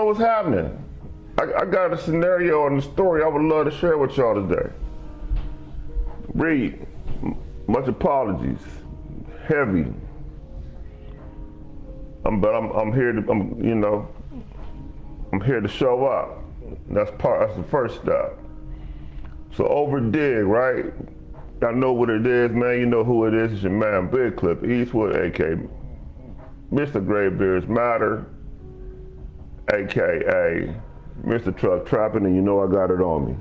what's happening? I got a scenario and a story I would love to share with y'all today. Reed, much apologies. Heavy. I'm here to I'm here to show up. That's the first step. So Overdig, right? I know what it is, man. You know who it is. It's your man, Big Clip Eastwood, aka Mr. Graybeards Matter, aka Mr. Truck Trapping, and you know I got it on me,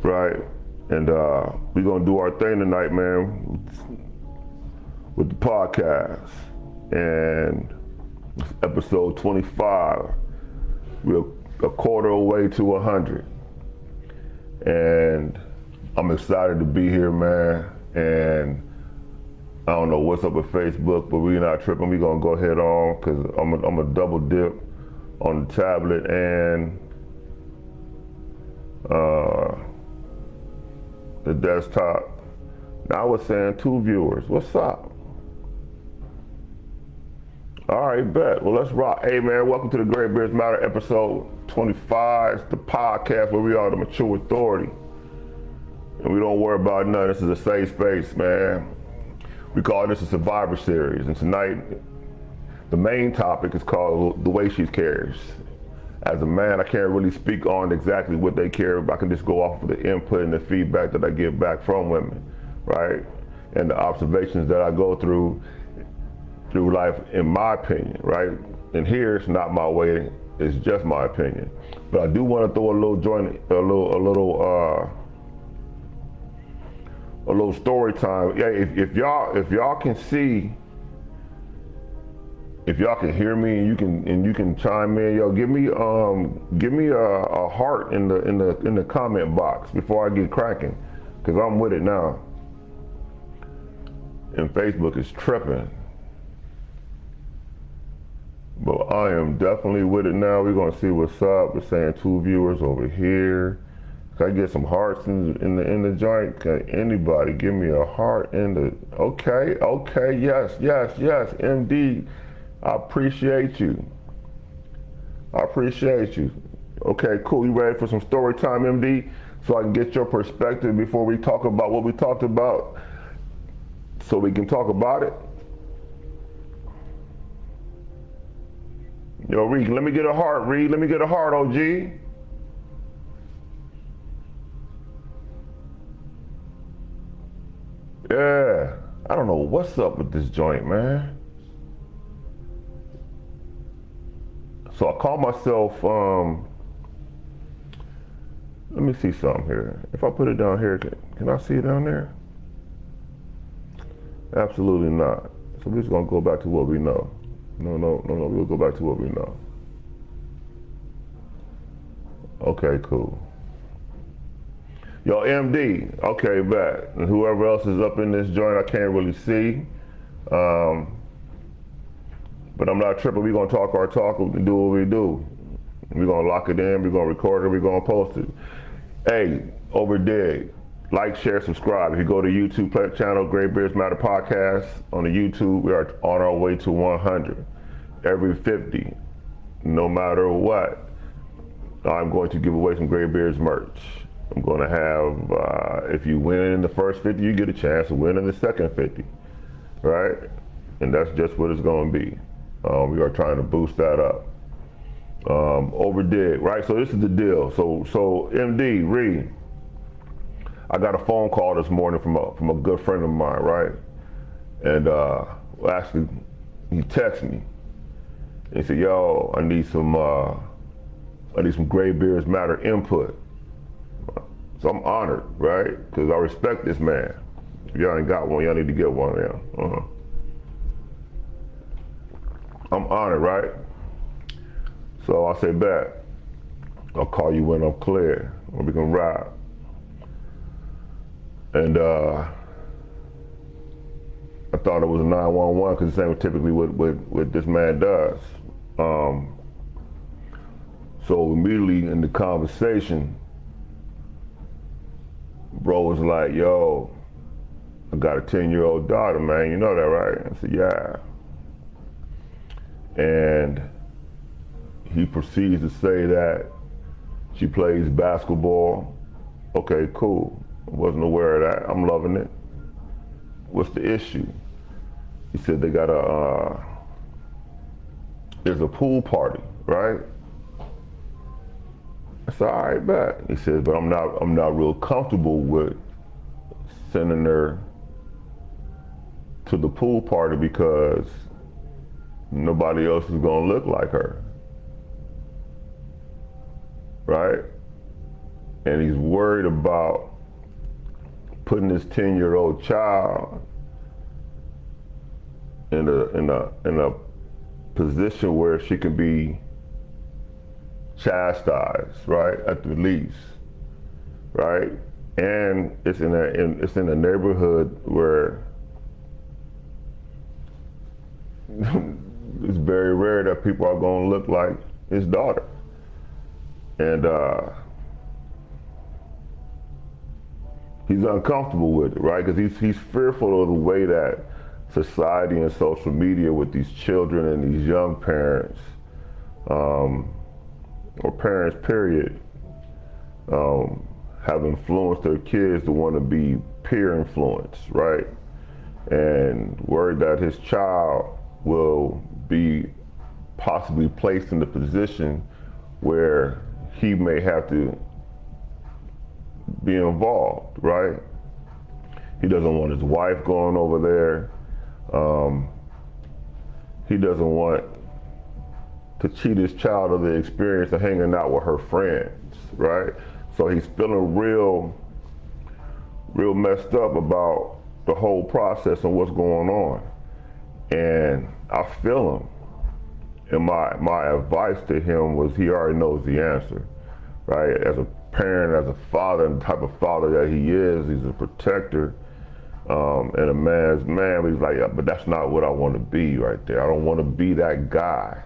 right? And we're gonna do our thing tonight, man, with the podcast. And it's episode 25. We're a quarter away to 100. And I'm excited to be here, man. And I don't know what's up with Facebook, but we're not tripping. We're gonna go head on, because I'm a double dip on the tablet and the desktop. Now I was saying 2 viewers. What's up? All right, bet. Well, let's rock. Hey, man, welcome to the Graybeards Matter episode 25. It's the podcast where we are the mature authority. And we don't worry about nothing. This is a safe space, man. We call this a Survivor Series. And tonight, the main topic is called The Way She Cares. As a man, I can't really speak on exactly what they care, but I can just go off of the input and the feedback that I get back from women, right? And the observations that I go through life, in my opinion, right? And here, it's not my way, it's just my opinion. But I do want to throw a little story time. Yeah, if y'all can see, if y'all can hear me and you can chime in, yo, give me a heart in the comment box before I get cracking, because I'm with it now. And Facebook is tripping. But I am definitely with it now. We're gonna see what's up. We're saying 2 viewers over here. Can I get some hearts in the joint? Can anybody give me a heart in the? Okay, yes, MD. I appreciate you. Okay, cool. You ready for some story time, MD? So I can get your perspective before we talk about what we talked about, so we can talk about it. Yo, Reed, let me get a heart, Reed. Let me get a heart, OG. Yeah, I don't know what's up with this joint, man. So I call myself, let me see something here. If I put it down here, can I see it down there? Absolutely not. So we're just gonna go back to what we know. No, we'll go back to what we know. Okay, cool. Yo, MD, okay, bet. And whoever else is up in this joint, I can't really see. But I'm not tripping. We're gonna talk our talk and do what we do. We're gonna lock it in, we're gonna record it, we're gonna post it. Hey, Overdig, like, share, subscribe. If you go to YouTube channel, Graybeards Matter Podcast, on the YouTube, we are on our way to 100. Every 50, no matter what, I'm going to give away some Graybeards merch. I'm going to have, if you win in the first 50, you get a chance to win in the second 50, right? And that's just what it's going to be. We are trying to boost that up. Overdig, right? So this is the deal. So MD, Reed, I got a phone call this morning from a good friend of mine, right? And actually, he texted me. He said, "Yo, I need some Graybeards Matter input." So I'm honored, right? Because I respect this man. If y'all ain't got one, y'all need to get one now. I'm honored, right? So I say, bet. I'll call you when I'm clear, when we can ride. And I thought it was a 911, because the same typically what this man does. So immediately in the conversation, bro was like, "Yo, I got a 10-year-old daughter, man. You know that, right?" I said, "Yeah." And he proceeds to say that she plays basketball. Okay, cool. I wasn't aware of that. I'm loving it. What's the issue? He said they got there's a pool party, right? I said, all right, bet. He said, but I'm not real comfortable with sending her to the pool party because nobody else is gonna look like her, right? And he's worried about putting this 10-year-old child in a position where she can be chastised, right, at the least, right? And it's in a neighborhood where it's very rare that people are going to look like his daughter. And he's uncomfortable with it, right? Because he's fearful of the way that society and social media with these children and these young parents, or parents period, have influenced their kids to want to be peer influenced, right? And worried that his child will be possibly placed in the position where he may have to be involved, right? He doesn't want his wife going over there. He doesn't want to cheat his child of the experience of hanging out with her friends, right? So he's feeling real messed up about the whole process and what's going on. And I feel him. And my advice to him was he already knows the answer, right? As a parent, as a father, and the type of father that he is, he's a protector, and a man's man, but he's like, yeah, but that's not what I want to be right there. I don't want to be that guy,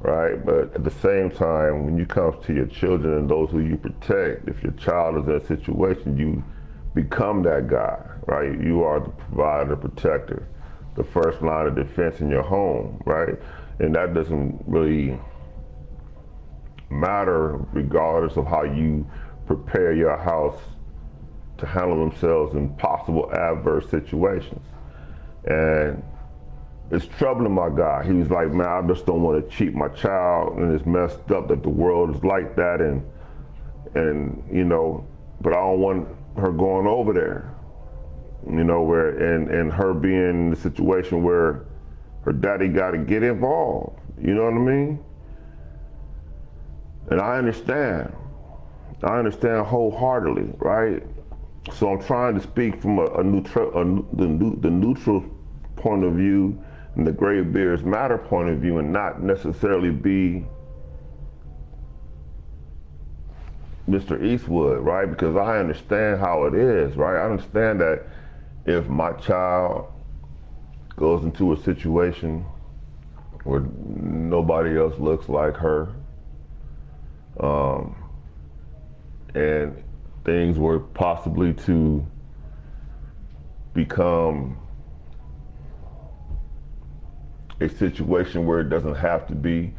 right? But at the same time, when you come to your children and those who you protect, if your child is in a situation, you become that guy, right? You are the provider, protector, the first line of defense in your home, right? And that doesn't really matter regardless of how you prepare your house to handle themselves in possible adverse situations. And it's troubling my guy. He was like, man, I just don't want to cheat my child, and it's messed up that the world is like that, and you know, but I don't want her going over there, you know, where and her being in the situation where her daddy got to get involved. You know what I mean? And I understand wholeheartedly, right? So I'm trying to speak from the neutral point of view and the Gray Bears Matter point of view, and not necessarily be Mr. Eastwood, right? Because I understand how it is, right? I understand that if my child goes into a situation where nobody else looks like her, and things were possibly to become a situation where it doesn't have to be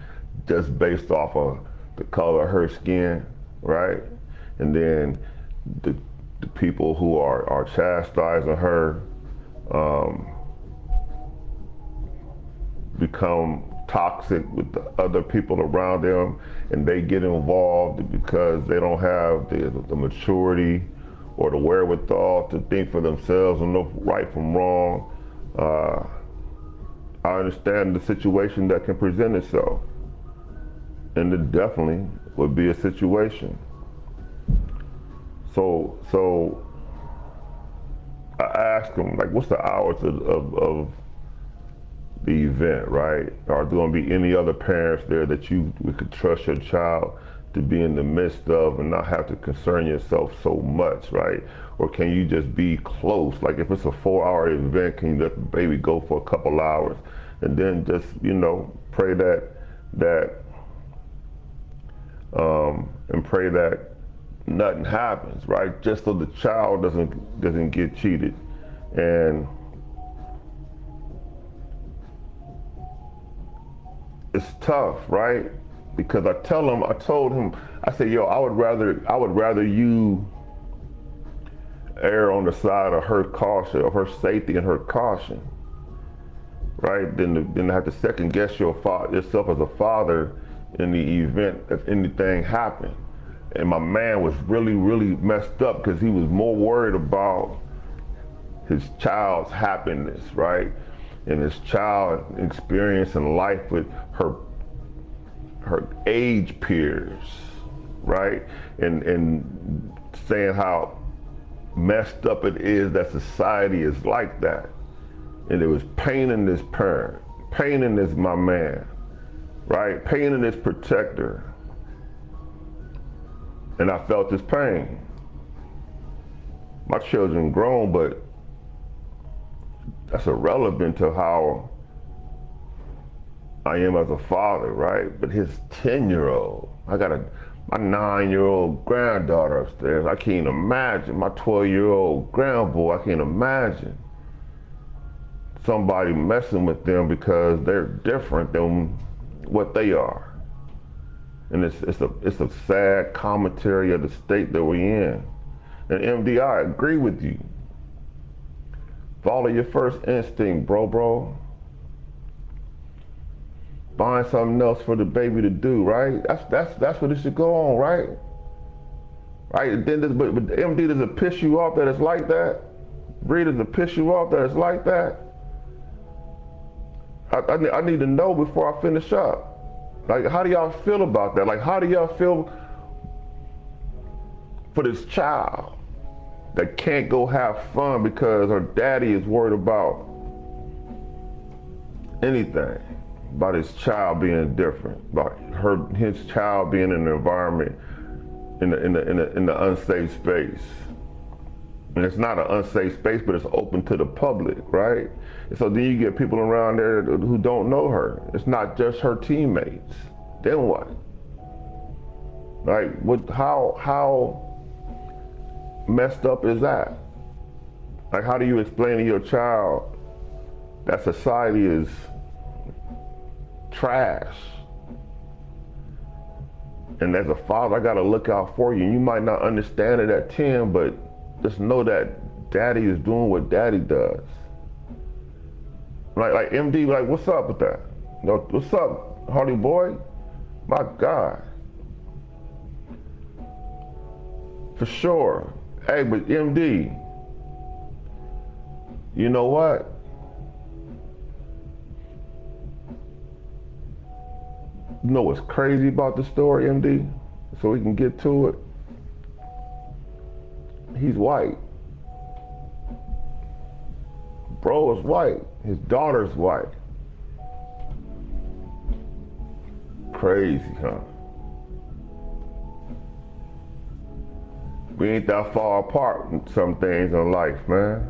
just based off of the color of her skin, right? And then the people who are chastising her become toxic with the other people around them, and they get involved because they don't have the maturity or the wherewithal to think for themselves and know right from wrong. I understand the situation that can present itself, and it definitely would be a situation. So I asked him, like, what's the hours of the event, right? Are there going to be any other parents there that you could trust your child to be in the midst of and not have to concern yourself so much, right? Or can you just be close? Like, if it's a 4-hour event, can you let the baby go for a couple hours and then just, you know, pray that and pray that nothing happens, right? Just so the child doesn't get cheated. And it's tough, right? because I told him, I said, yo, I would rather you err on the side of her caution, of her safety and her caution, right? Than have to second guess yourself as a father in the event if anything happened. And my man was really, really messed up because he was more worried about his child's happiness, right? And his child experiencing life with her age peers, right? And saying how messed up it is that society is like that. And it was paining this parent, paining this my man, right? Paining this protector. And I felt this pain. My children grown, but that's irrelevant to how I am as a father, right? But his 10-year-old, my 9-year-old granddaughter upstairs, I can't imagine. My 12-year-old grandboy, I can't imagine somebody messing with them because they're different than what they are. And it's a sad commentary of the state that we're in. And MD, I agree with you. Follow your first instinct, bro. Find something else for the baby to do, right? That's what it should go on, right? Right? Then but MD, does it piss you off that it's like that? Bree, does it piss you off that it's like that? I need to know before I finish up. Like, how do y'all feel about that? Like, how do y'all feel for this child that can't go have fun because her daddy is worried about anything, about his child being different, about his child being in an environment in the unsafe space? And it's not an unsafe space, but it's open to the public, right? And so then you get people around there who don't know her. It's not just her teammates. Then what? Like, how messed up is that? Like, how do you explain to your child that society is trash? And as a father, I gotta look out for you. You might not understand it at 10, but just know that daddy is doing what daddy does. Like MD, like, what's up with that? What's up, Hardy boy? My God. For sure. Hey, but MD, you know what? You know what's crazy about the story, MD? So we can get to it. He's white. Bro is white. His daughter's white. Crazy, huh? We ain't that far apart in some things in life, man.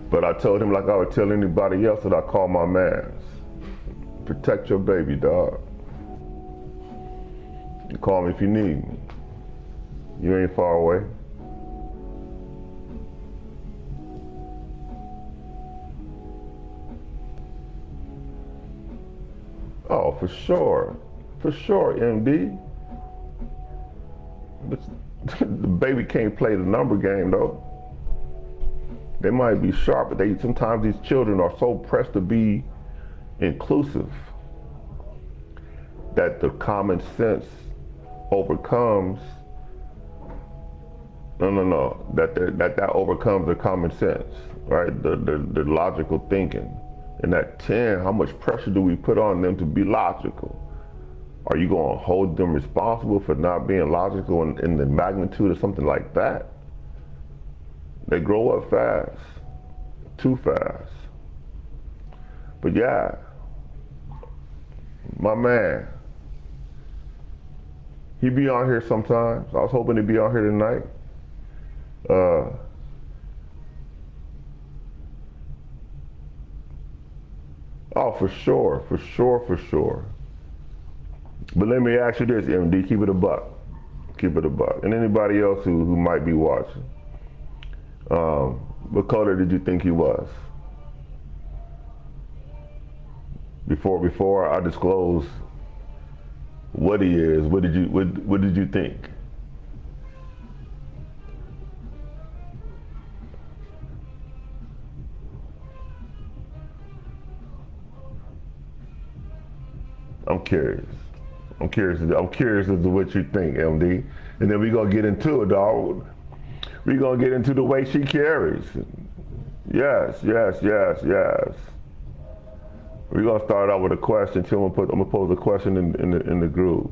But I told him, like I would tell anybody else that I call my mans, protect your baby, dog. You call me if you need me. You ain't far away. Oh, for sure, MD. But the baby can't play the number game, though. They might be sharp, but sometimes these children are so pressed to be inclusive that the common sense overcomes. That overcomes the common sense, right? The logical thinking. And at 10, how much pressure do we put on them to be logical? Are you going to hold them responsible for not being logical in the magnitude of something like that? They grow up fast, too fast. But yeah, my man, he be on here sometimes. I was hoping he'd be on here tonight. Oh, for sure. But let me ask you this, MD, keep it a buck. And anybody else who might be watching, what color did you think he was? Before I disclose what he is. What did you think? I'm curious. I'm curious as to what you think, MD. And then we're gonna get into it, dog. We're gonna get into the way she carries. Yes, yes, yes, yes. We're gonna start out with a question too. I'm gonna pose a question in the group.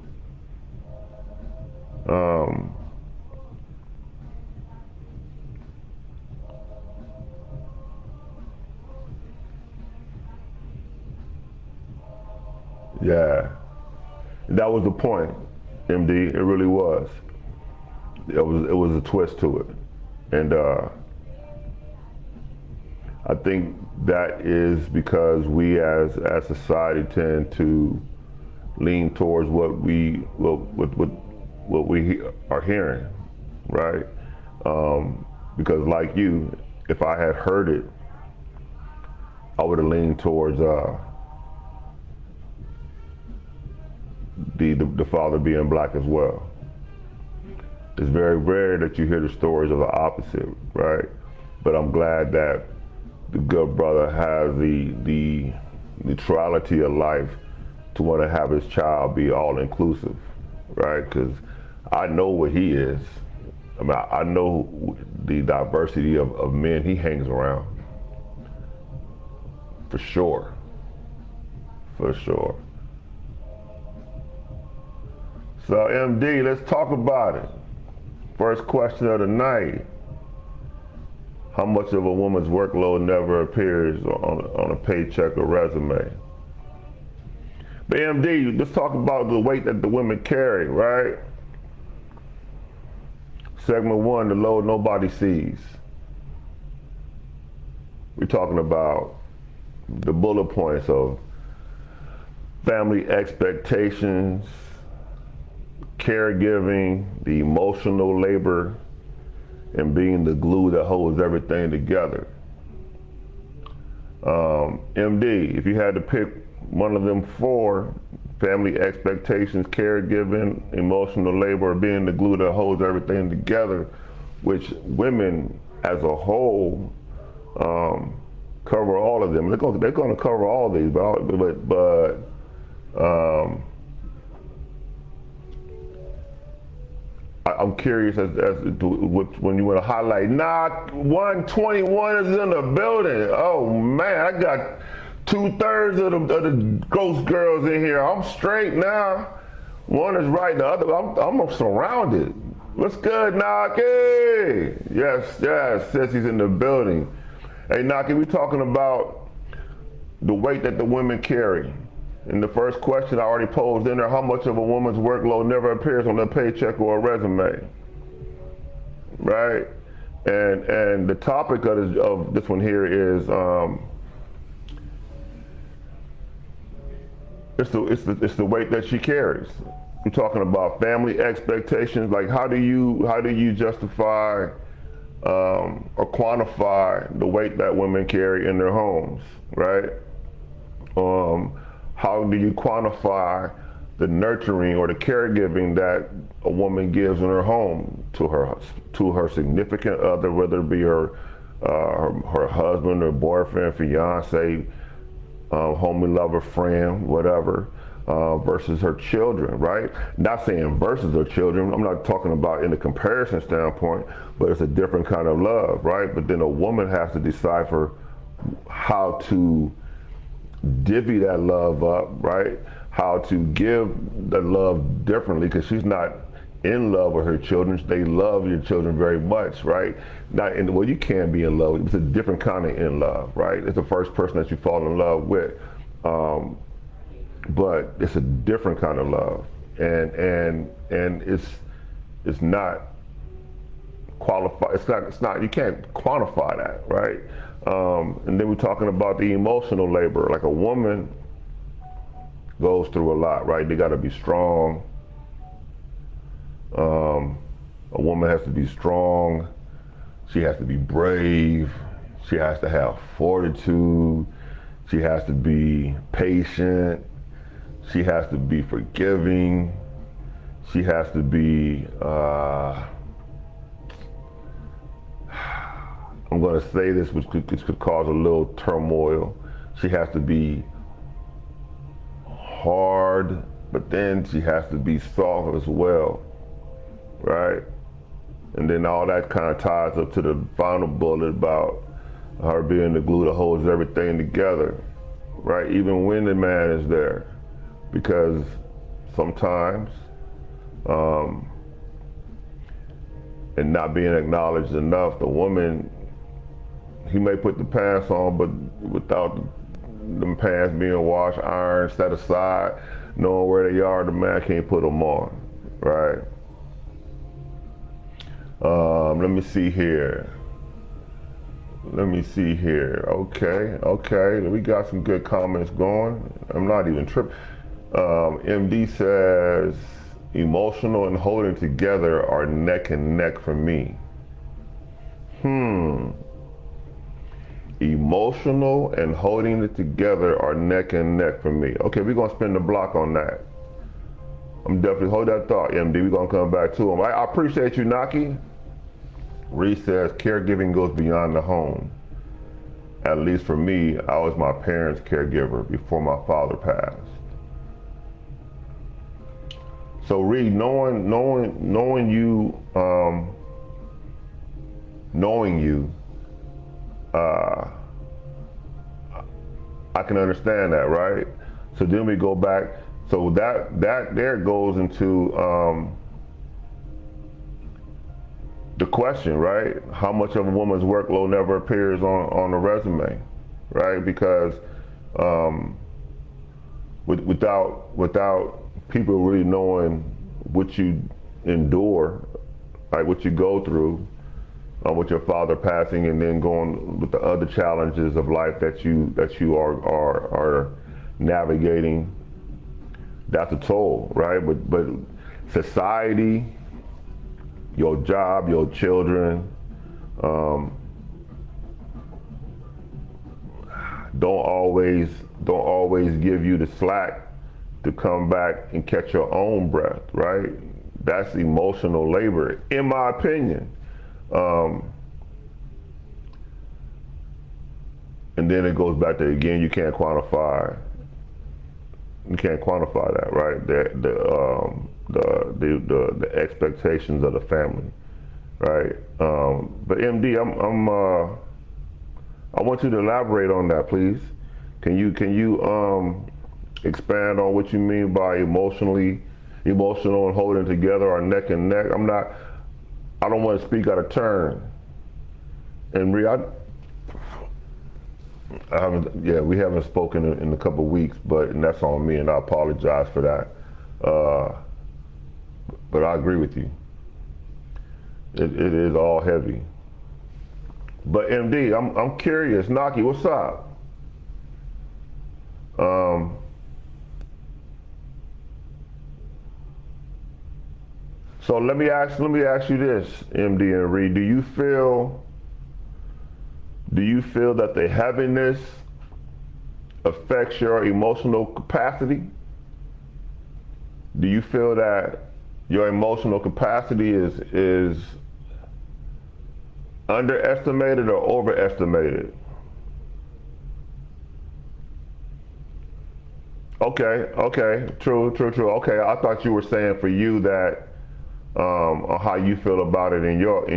Yeah, that was the point, MD. It really was. It was a twist to it, and I think that is because we as society tend to lean towards what we are hearing, right? Because like you, if I had heard it, I would have leaned towards the father being black as well. It's very rare that you hear the stories of the opposite, right? But I'm glad that the good brother has the neutrality of life to want to have his child be all inclusive, right? Because I know what he is. I mean, I know the diversity of men he hangs around. For sure. For sure. So MD, let's talk about it. First question of the night. How much of a woman's workload never appears on a paycheck or resume? But MD, let's talk about the weight that the women carry, right? Segment 1, the load nobody sees. We're talking about the bullet points of family expectations, caregiving, the emotional labor, and being the glue that holds everything together. MD, if you had to pick one of them 4, family expectations, caregiving, emotional labor, being the glue that holds everything together, which women as a whole cover all of them. They're going to cover all these, but I'm curious as to when you want to highlight. Nah, 121 is in the building. Oh man, I got 2/3 of the ghost girls in here. I'm straight now. One is right, the other, I'm surrounded. What's good, Naki? Yes, Sissy's in the building. Hey, Naki, we talking about the weight that the women carry. And the first question I already posed in there, how much of a woman's workload never appears on a paycheck or a resume, right? And the topic of this one here is, it's the weight that she carries. We're talking about family expectations, like how do you justify or quantify the weight that women carry in their homes, right? How do you quantify the nurturing or the caregiving that a woman gives in her home to her significant other, whether it be her husband or boyfriend, fiance, homie, lover, friend, whatever, versus her children, right? Not saying versus her children. I'm not talking about in the comparison standpoint, but it's a different kind of love, right? But then a woman has to decipher how to divvy that love up, right? How to give the love differently, because she's not in love with her children. They love your children very much, right? Not in, well, you can be in love. It's a different kind of in love, right? It's the first person that you fall in love with, but it's a different kind of love, and it's not qualified. It's not. You can't quantify that, right? And then we're talking about the emotional labor. Like a woman goes through a lot, right? They got to be strong. A woman has to be strong. She has to be brave. She has to have fortitude. She has to be patient. She has to be forgiving. She has to be, I'm going to say this, which could cause a little turmoil. She has to be hard, but then she has to be soft as well, right? And then all that kind of ties up to the final bullet about her being the glue that holds everything together, right? Even when the man is there. Because sometimes, and not being acknowledged enough, the woman, he may put the pants on, but without them pants being washed, ironed, set aside, knowing where they are, the man can't put them on, right? Let me see here. Okay. We got some good comments going. I'm not even tripping. MD says, emotional and holding together are neck and neck for me. Emotional and holding it together are neck and neck for me. Okay, we're gonna spin the block on that. I'm definitely, hold that thought, MD. We're gonna come back to him. I appreciate you, Naki. Reese says, caregiving goes beyond the home. At least for me, I was my parents' caregiver before my father passed. So Reed, knowing you, I can understand that, right? So then we go back. So that there goes into the question, right? How much of a woman's workload never appears on a resume, right? Because without people really knowing what you endure, like what you go through with your father passing, and then going with the other challenges of life that you are navigating, that's a toll, right? But society, your job, your children, don't always give you the slack to come back and catch your own breath, right? That's emotional labor, in my opinion. And then it goes back to, again, you can't quantify that, right? The expectations of the family, right? But MD, I want you to elaborate on that, please. Can you expand on what you mean by emotional and holding together are neck and neck? I don't want to speak out of turn. And we haven't spoken in a couple of weeks, and that's on me, and I apologize for that. But I agree with you. It is all heavy. But MD, I'm curious. Naki, what's up? So let me ask you this, MD and Reed. Do you feel that the heaviness affects your emotional capacity? Do you feel that your emotional capacity is underestimated or overestimated? Okay, true. Okay, I thought you were saying for you that how you feel about it in your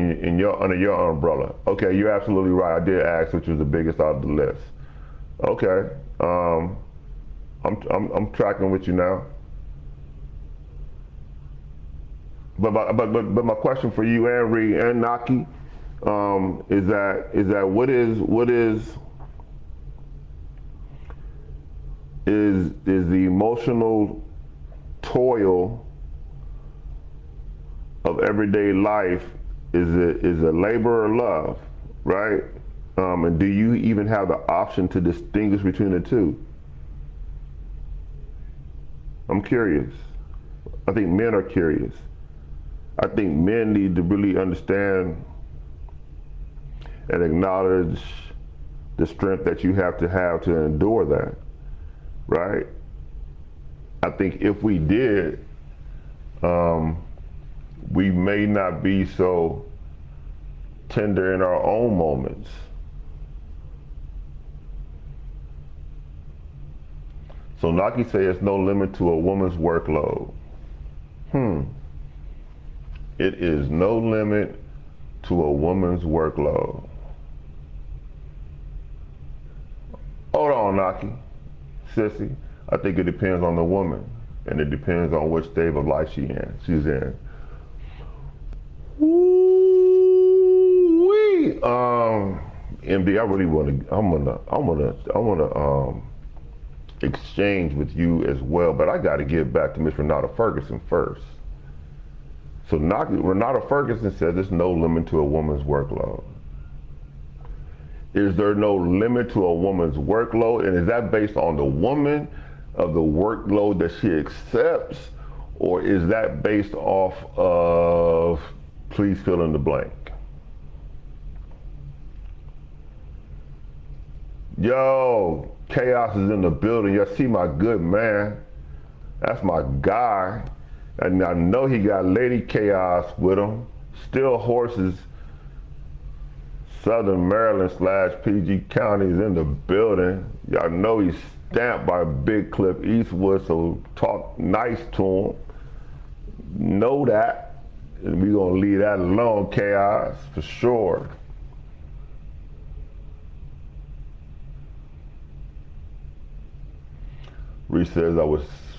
under your umbrella. Okay, you're absolutely right. I did ask which was the biggest out of the list. Okay, I'm tracking with you now. But my question for you and Reed and Naki is that what is the emotional toil of everyday life, is a labor or love, right? And do you even have the option to distinguish between the two? I'm curious. I think men are curious. I think men need to really understand and acknowledge the strength that you have to endure that, right? I think if we did, we may not be so tender in our own moments. So Naki say it's no limit to a woman's workload. It is no limit to a woman's workload. Hold on, Naki. Sissy, I think it depends on the woman, and it depends on which stage of life she's in. Woo-wee. MD, I really want to, exchange with you as well, but I got to get back to Miss Renata Ferguson first. So Renata Ferguson says there's no limit to a woman's workload. Is there no limit to a woman's workload? And is that based on the woman of the workload that she accepts? Or is that based off of, please fill in the blank? Yo, Chaos is in the building. Y'all see my good man. That's my guy. And I know he got Lady Chaos with him. Still Horses, Southern Maryland / PG County is in the building. Y'all know he's stamped by Big Cliff Eastwood, so talk nice to him. Know that. And we're gonna leave that alone, Chaos, for sure. Reese says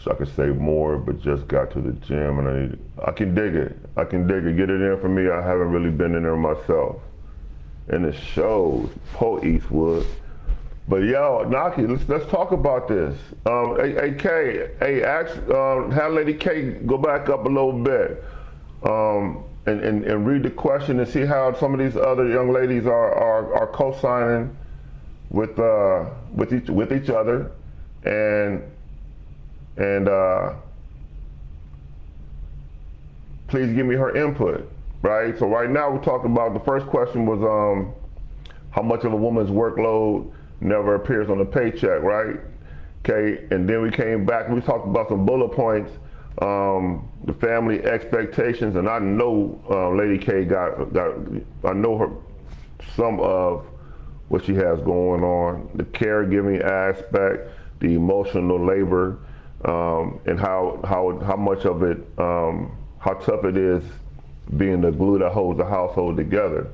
I could say more, but just got to the gym and I can dig it. I can dig it. Get it in for me. I haven't really been in there myself. And it shows, Poe Eastwood. But yo, Naki, let's talk about this. Hey K, have Lady K go back up a little bit, and read the question and see how some of these other young ladies are co-signing with each other, and please give me her input, right? So right now we're talking about, the first question was how much of a woman's workload never appears on the paycheck, right? Okay, and then we came back, we talked about some bullet points, the family expectations, and I know Lady K I know her, some of what she has going on, the caregiving aspect, the emotional labor, and how much of it, how tough it is being the glue that holds the household together.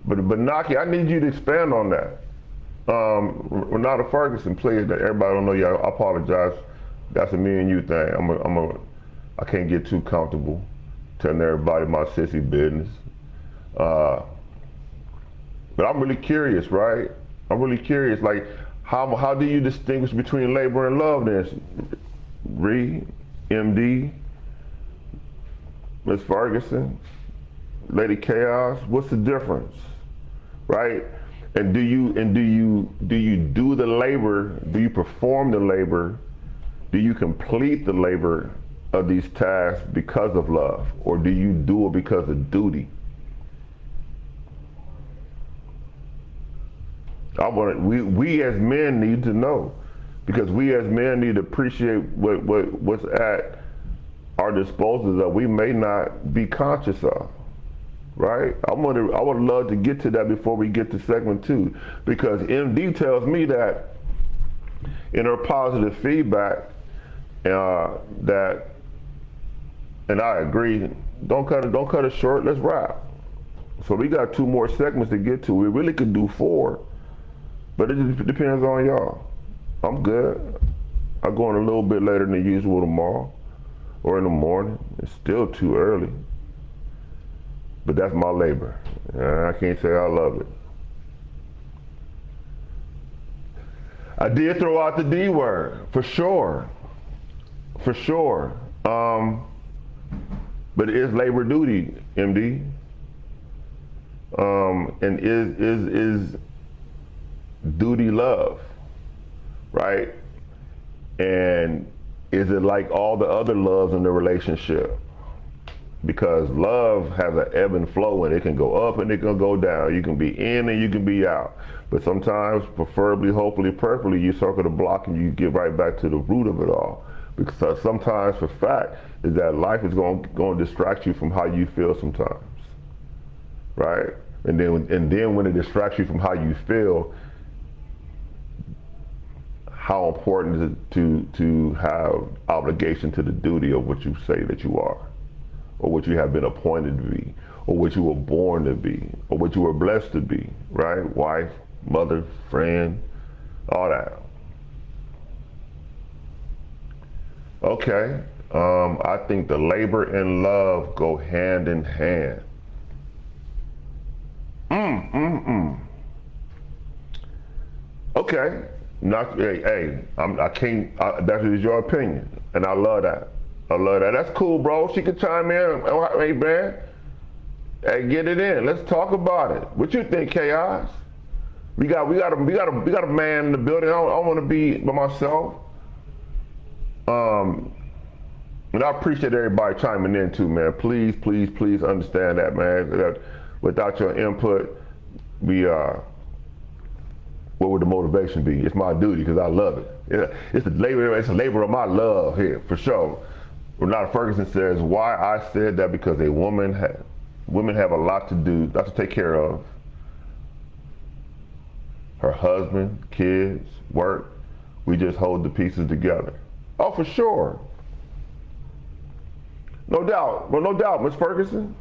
But Naki, I need you to expand on that. Renata Ferguson, please, that everybody don't know you. I apologize. That's a me and you thing. I can't get too comfortable telling everybody my sissy business. But I'm really curious, right? I'm really curious, like, how do you distinguish between labor and love then? Ree, MD, Miss Ferguson, Lady Chaos, what's the difference, right? And do you do the labor? Do you perform the labor? Do you complete the labor of these tasks because of love, or do you do it because of duty? We as men need to know, because we as men need to appreciate what's at our disposal that we may not be conscious of, right? I would love to get to that before we get to segment 2, because MD tells me that in her positive feedback that, and I agree, don't cut it short, let's wrap. So we got 2 more segments to get to. We really could do 4, but it just depends on y'all. I'm good. I'll go in a little bit later than usual tomorrow, or in the morning. It's still too early, but that's my labor. I can't say I love it. I did throw out the D word, for sure. But it is labor duty, MD. And is duty love, right? And is it like all the other loves in the relationship? Because love has an ebb and flow, and it can go up and it can go down. You can be in and you can be out. But sometimes, preferably, hopefully, preferably, you circle the block and you get right back to the root of it all. Because sometimes, for fact, is that life is going to distract you from how you feel sometimes, right? And then when it distracts you from how you feel, how important is it to have obligation to the duty of what you say that you are, or what you have been appointed to be, or what you were born to be, or what you were blessed to be, right? Wife, mother, friend, all that. Okay, I think the labor and love go hand in hand. Okay, I can't. That is your opinion, and I love that. I love that. That's cool, bro. She could chime in. Hey, man. Hey, get it in. Let's talk about it. What you think, Chaos? We got a man in the building. I don't want to be by myself. And I appreciate everybody chiming in too, man. Please understand that, man. That without your input, what would the motivation be? It's my duty because I love it. It's a labor of my love here, for sure. Renata Ferguson says, why I said that because women have a lot to do, lot to take care of. Her husband, kids, work. We just hold the pieces together. Oh, for sure. No doubt. Well, no doubt, Ms. Ferguson.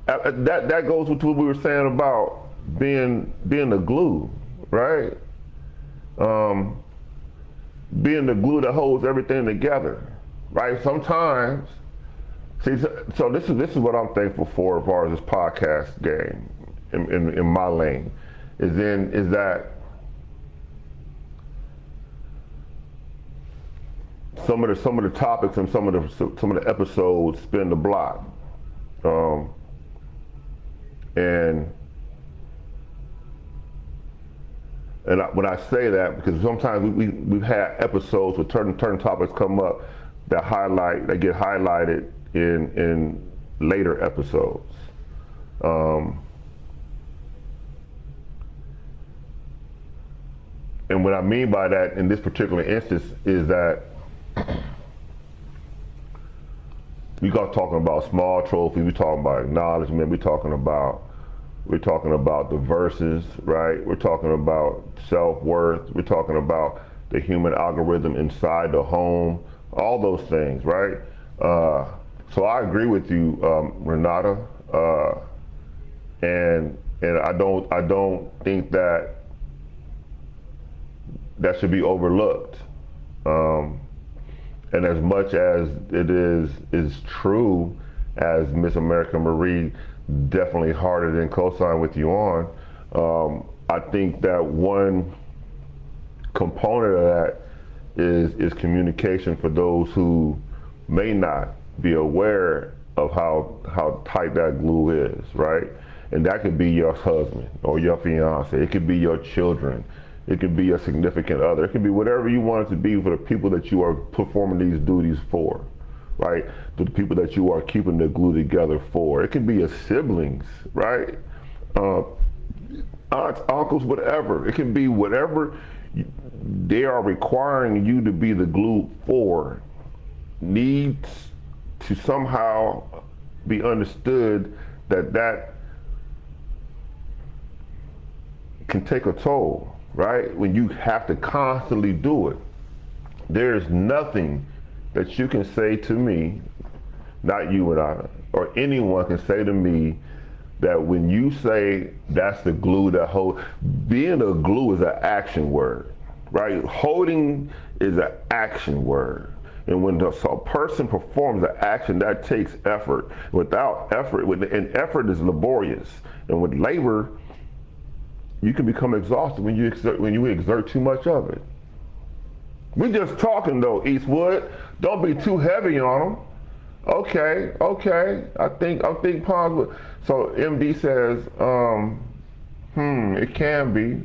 That goes with what we were saying about being the glue, right? Being the glue that holds everything together, right? Sometimes, see, so this is what I'm thankful for as far as this podcast game in my lane, is that some of the topics and some of the episodes spin the block, when I say that, because sometimes we've had episodes where certain topics come up that get highlighted in later episodes. And what I mean by that in this particular instance is that we got talking about small trophies, we're talking about acknowledgement, we're talking about the verses, right? We're talking about self-worth. We're talking about the human algorithm inside the home, all those things, right? So I agree with you, Renata, and I don't think that should be overlooked. And as much as it is true, as Miss America Marie definitely harder than co-sign with you on, I think that one component of that is communication for those who may not be aware of how tight that glue is, right? And that could be your husband or your fiance. It could be your children. It could be your significant other. It could be whatever you want it to be for the people that you are performing these duties for, right? To the people that you are keeping the glue together for. It can be your siblings, right? Aunts, uncles, whatever. It can be whatever they are requiring you to be the glue for needs to somehow be understood that can take a toll, right? When you have to constantly do it. There's nothing that you can say to me, not you and I, or anyone can say to me that when you say that's the glue that holds, being a glue is an action word, right? Holding is an action word. And when a person performs an action, that takes effort. Without effort, and effort is laborious. And with labor, you can become exhausted when you exert too much of it. We just talking though, Eastwood. Don't be too heavy on them. Okay. I think Pons. So MD says, it can be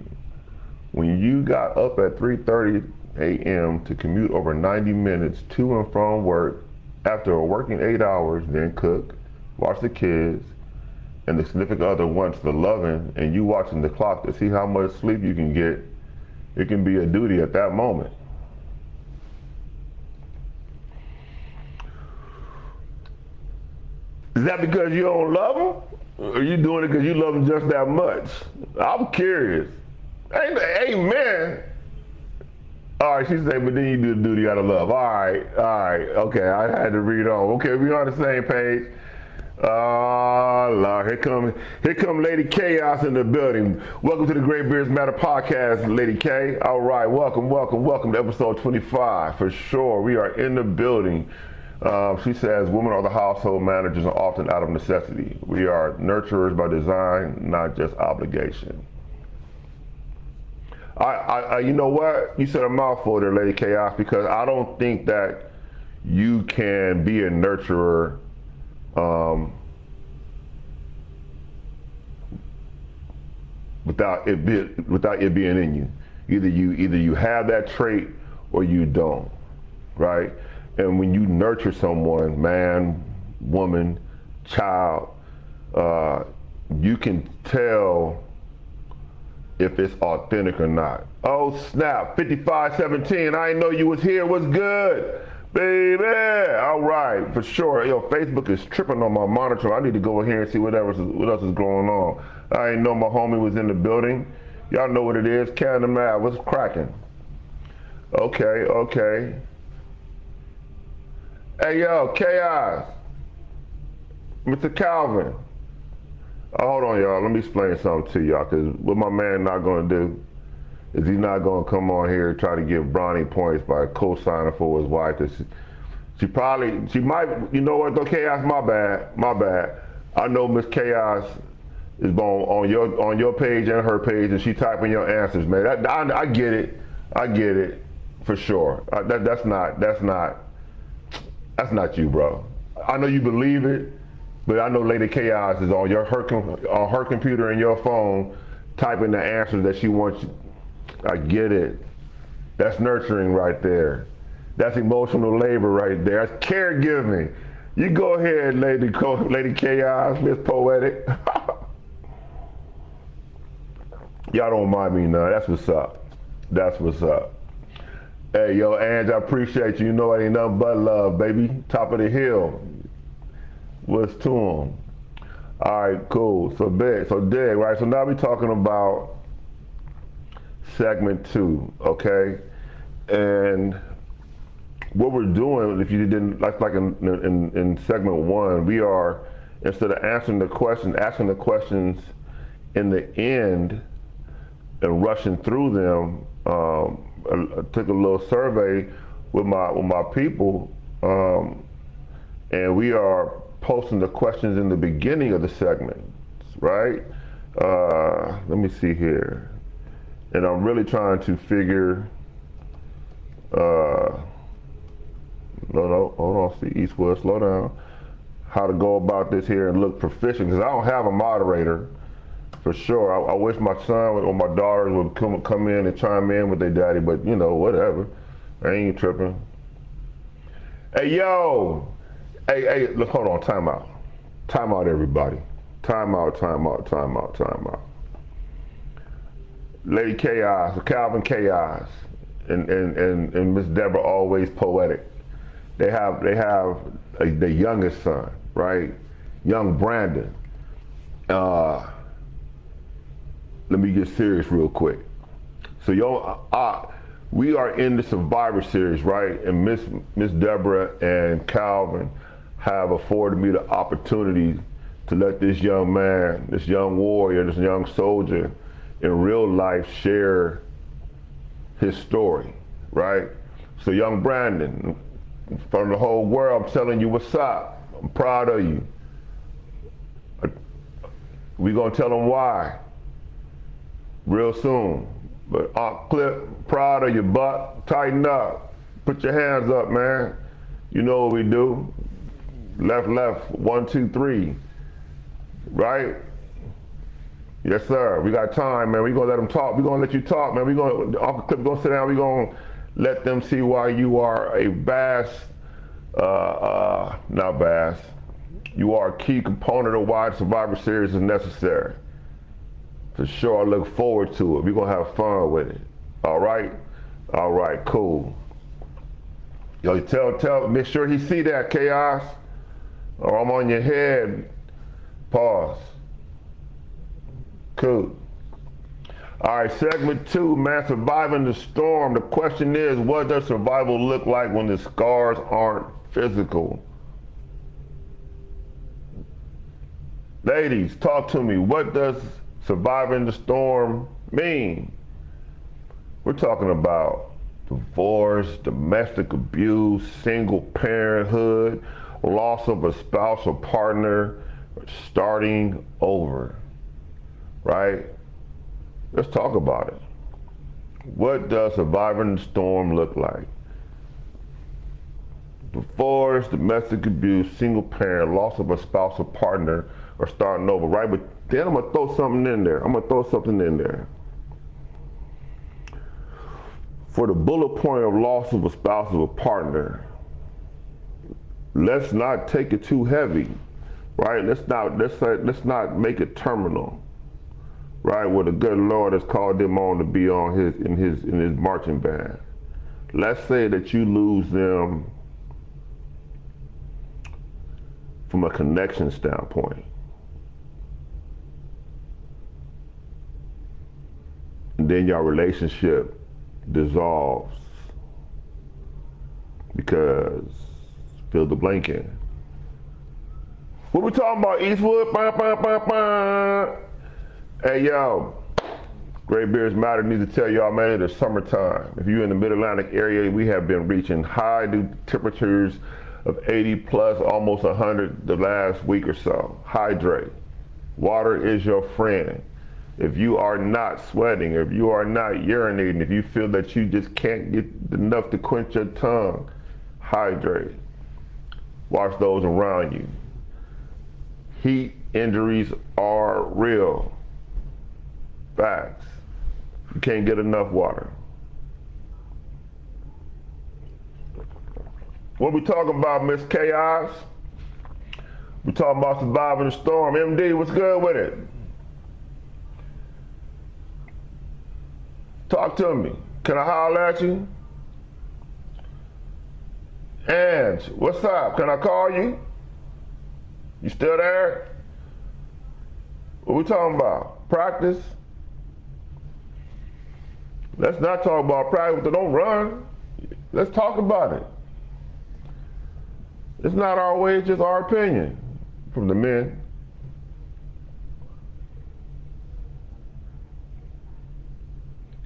when you got up at 3:30 a.m. to commute over 90 minutes to and from work after working 8 hours, then cook, watch the kids, and the significant other wants the loving, and you watching the clock to see how much sleep you can get. It can be a duty at that moment. Is that because you don't love them? Or are you doing it because you love them just that much? I'm curious. Amen. All right, she said, but then you do the duty out of love. All right, okay, I had to read on. Okay, we on the same page. Oh, Lord, here come Lady Chaos in the building. Welcome to the Great Beards Matter podcast, Lady K. All right, welcome to episode 25, for sure. We are in the building. She says, women are the household managers and often out of necessity. We are nurturers by design, not just obligation. You know what? You said a mouthful there, Lady Chaos, because I don't think that you can be a nurturer without it being in you. Either you have that trait or you don't, right? And when you nurture someone, man, woman, child, you can tell if it's authentic or not. Oh snap, 5517, I didn't know you was here, what's good? Baby, all right, for sure. Yo, Facebook is tripping on my monitor. I need to go in here and see what else is going on. I didn't know my homie was in the building. Y'all know what it is, Canada Mad, what's cracking? Okay. Hey yo, Chaos, Mr. Calvin. Hold on, y'all. Let me explain something to y'all, because what my man not going to do is he's not going to come on here and try to give Bronny points by co-signing for his wife. Cause she might, you know what, though, Chaos, my bad. I know Miss Chaos is on your page and her page, and she typing your answers, man. I get it, for sure. That's not you, bro. I know you believe it. But I know Lady Chaos is on her computer and your phone typing the answers that she wants you. I get it. That's nurturing right there. That's emotional labor right there. That's caregiving. You go ahead, Lady Chaos, Miss Poetic. Y'all don't mind me now. That's what's up. Hey, yo, Ange, I appreciate you. You know it ain't nothing but love, baby. Top of the hill. What's to them? All right, cool. So dig, right? So now we're talking about segment 2, okay? And what we're doing, if you didn't, like in segment 1, we are, instead of asking the questions in the end and rushing through them, I took a little survey with my people, and we are posting the questions in the beginning of the segment, right? Let me see here. And I'm really trying to figure, hold on, see Eastwood, slow down. How to go about this here and look proficient, because I don't have a moderator, for sure. I wish my son or my daughters would come in and chime in with their daddy, but you know, whatever. I ain't tripping. Hey, yo. Hey, look, hold on, time out. Time out, everybody. Time out. Lady Chaos, Calvin Chaos, and Miss Deborah Always Poetic. They have the youngest son, right? Young Brandon. Let me get serious real quick. So we are in the Survivor Series, right? And Miss Deborah and Calvin have afforded me the opportunity to let this young man, this young warrior, this young soldier in real life share his story, right? So young Brandon, from the whole world, I'm telling you what's up. I'm proud of you. We gonna tell them why real soon. But Clip, proud of you, buck. Tighten up. Put your hands up, man. You know what we do. Left, 1, 2, 3, right? Yes, sir. We got time, man. We gonna let them talk. We gonna let you talk, man. Uncle Clip gonna sit down. We gonna let them see why you are a not bass. You are a key component of why the Survivor Series is necessary. For sure, I look forward to it. We're gonna have fun with it. All right, cool. Yo, tell, make sure he see that, Chaos. or I'm on your head. Pause. Cool. All right, segment 2, man, surviving the storm. The question is, what does survival look like when the scars aren't physical? Ladies, talk to me. What does surviving the storm mean? We're talking about divorce, domestic abuse, single parenthood, loss of a spouse or partner, starting over, right? Let's talk about it. What does surviving the storm look like? Divorce, domestic abuse, single parent, loss of a spouse or partner, or starting over, right? But then I'm gonna throw something in there. For the bullet point of loss of a spouse or a partner, let's not take it too heavy, right? Let's not make it terminal. Right, where the good Lord has called them on to be on in his marching band. Let's say that you lose them from a connection standpoint. And then your relationship dissolves because fill the blank in. What we talking about, Eastwood? Hey, yo, Great Beards Matter needs to tell y'all, man, it is summertime. If you're in the Mid-Atlantic area, we have been reaching high temperatures of 80 plus, almost 100 the last week or so. Hydrate. Water is your friend. If you are not sweating, if you are not urinating, if you feel that you just can't get enough to quench your tongue, hydrate. Watch those around you. Heat injuries are real. Facts. You can't get enough water. What we talking about, Miss Chaos? We talking about surviving the storm. MD, what's good with it? Talk to me. Can I holler at you? Ange, what's up? Can I call you? You still there? What we talking about? Practice? Let's not talk about practice, but don't run. Let's talk about it. It's not our way, it's just our opinion from the men.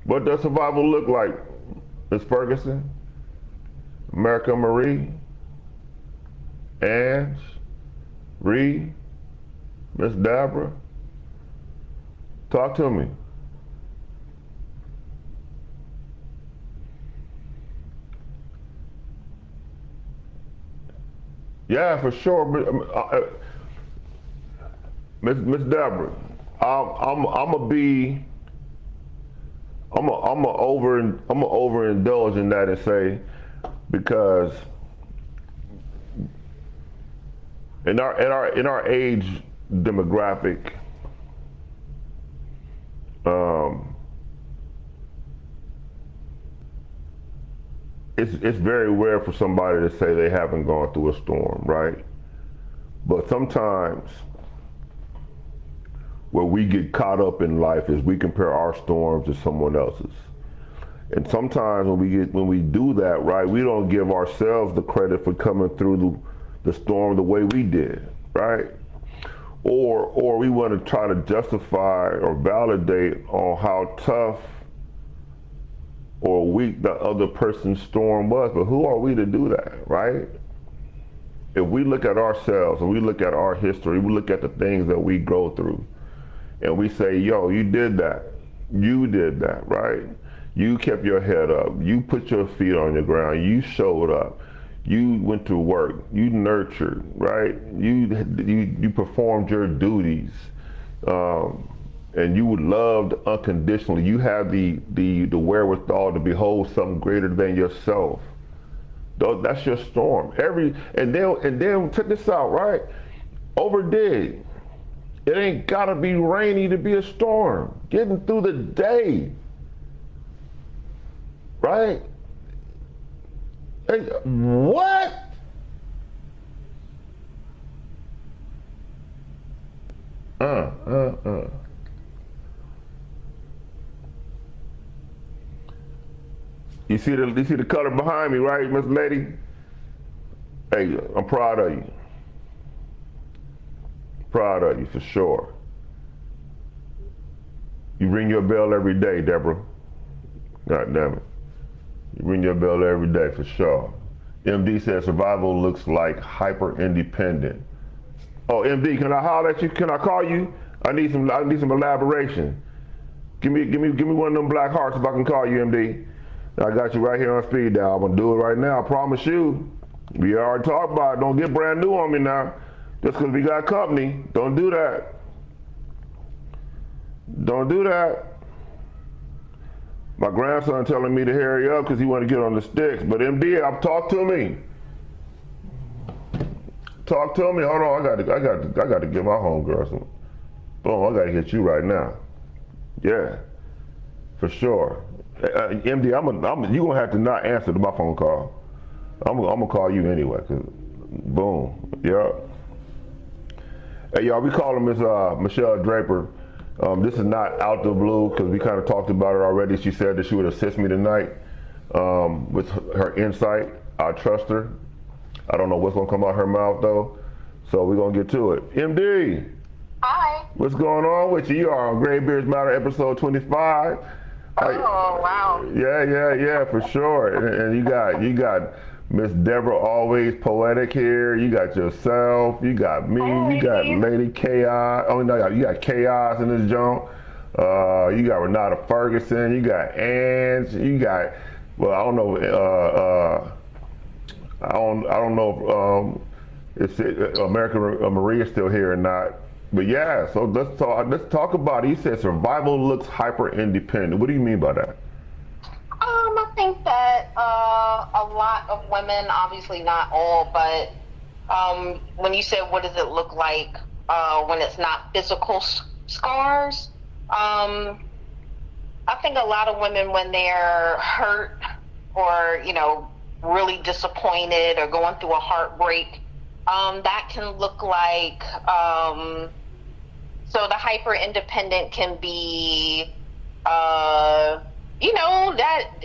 What does survival look like, Ms. Ferguson? America Marie? Ange? Ree? Miss Deborah? Talk to me. Yeah, for sure. Miss Deborah, I'm overindulge in that and say, because in our age demographic, it's very rare for somebody to say they haven't gone through a storm, right? But sometimes where we get caught up in life is we compare our storms to someone else's. And sometimes when we do that, right, we don't give ourselves the credit for coming through the storm the way we did, right? Or we want to try to justify or validate on how tough or weak the other person's storm was. But who are we to do that, right? If we look at ourselves and we look at our history, we look at the things that we go through, and we say, yo, you did that, right? You kept your head up, you put your feet on the ground, you showed up, you went to work, you nurtured, right? You performed your duties, and you loved unconditionally. You have the wherewithal to behold something greater than yourself. That's your storm. And then check this out, right? Overdid. It ain't gotta be rainy to be a storm. Getting through the day, right? Hey, what? uh. You see the color behind me, right, Miss Lady? Hey, I'm proud of you. Proud of you for sure. You ring your bell every day, Deborah. God damn it. You ring your bell every day for sure. MD says survival looks like hyper independent. Oh, MD, can I holler at you? Can I call you? I need some elaboration. Give me one of them black hearts if I can call you, MD. I got you right here on speed dial. I'm gonna do it right now. I promise you. We already talked about it. Don't get brand new on me now. Just because we got company. Don't do that. Don't do that. My grandson telling me to hurry up because he want to get on the sticks. But MD, talk to me. Talk to me. Hold on. I got to get my homegirl some. Boom. I got to hit you right now. Yeah, for sure. MD, you gonna have to not answer to my phone call. I'm gonna call you anyway. Cause boom. Yeah. Hey y'all, we calling Miss Michelle Draper. This is not out the blue because we kind of talked about it already. She said that she would assist me tonight with her insight. I trust her. I don't know what's gonna come out her mouth though, so we're gonna get to it. MD. Hi. What's going on with you? You are on Gray Beards Matter episode 25. Oh wow. Yeah, for sure. And you got Miss Deborah, always poetic here. You got yourself. You got me. Hey. You got Lady Chaos. Oh no, you got Chaos in this joint. You got Renata Ferguson. You got Ange. You got I don't know. I don't know if American Maria is still here or not. But yeah, so let's talk about it. You said survival looks hyper independent. What do you mean by that? I think that a lot of women, obviously not all, but when you said what does it look like when it's not physical scars, I think a lot of women when they're hurt or really disappointed or going through a heartbreak, that can look like. So the hyper independent can be, that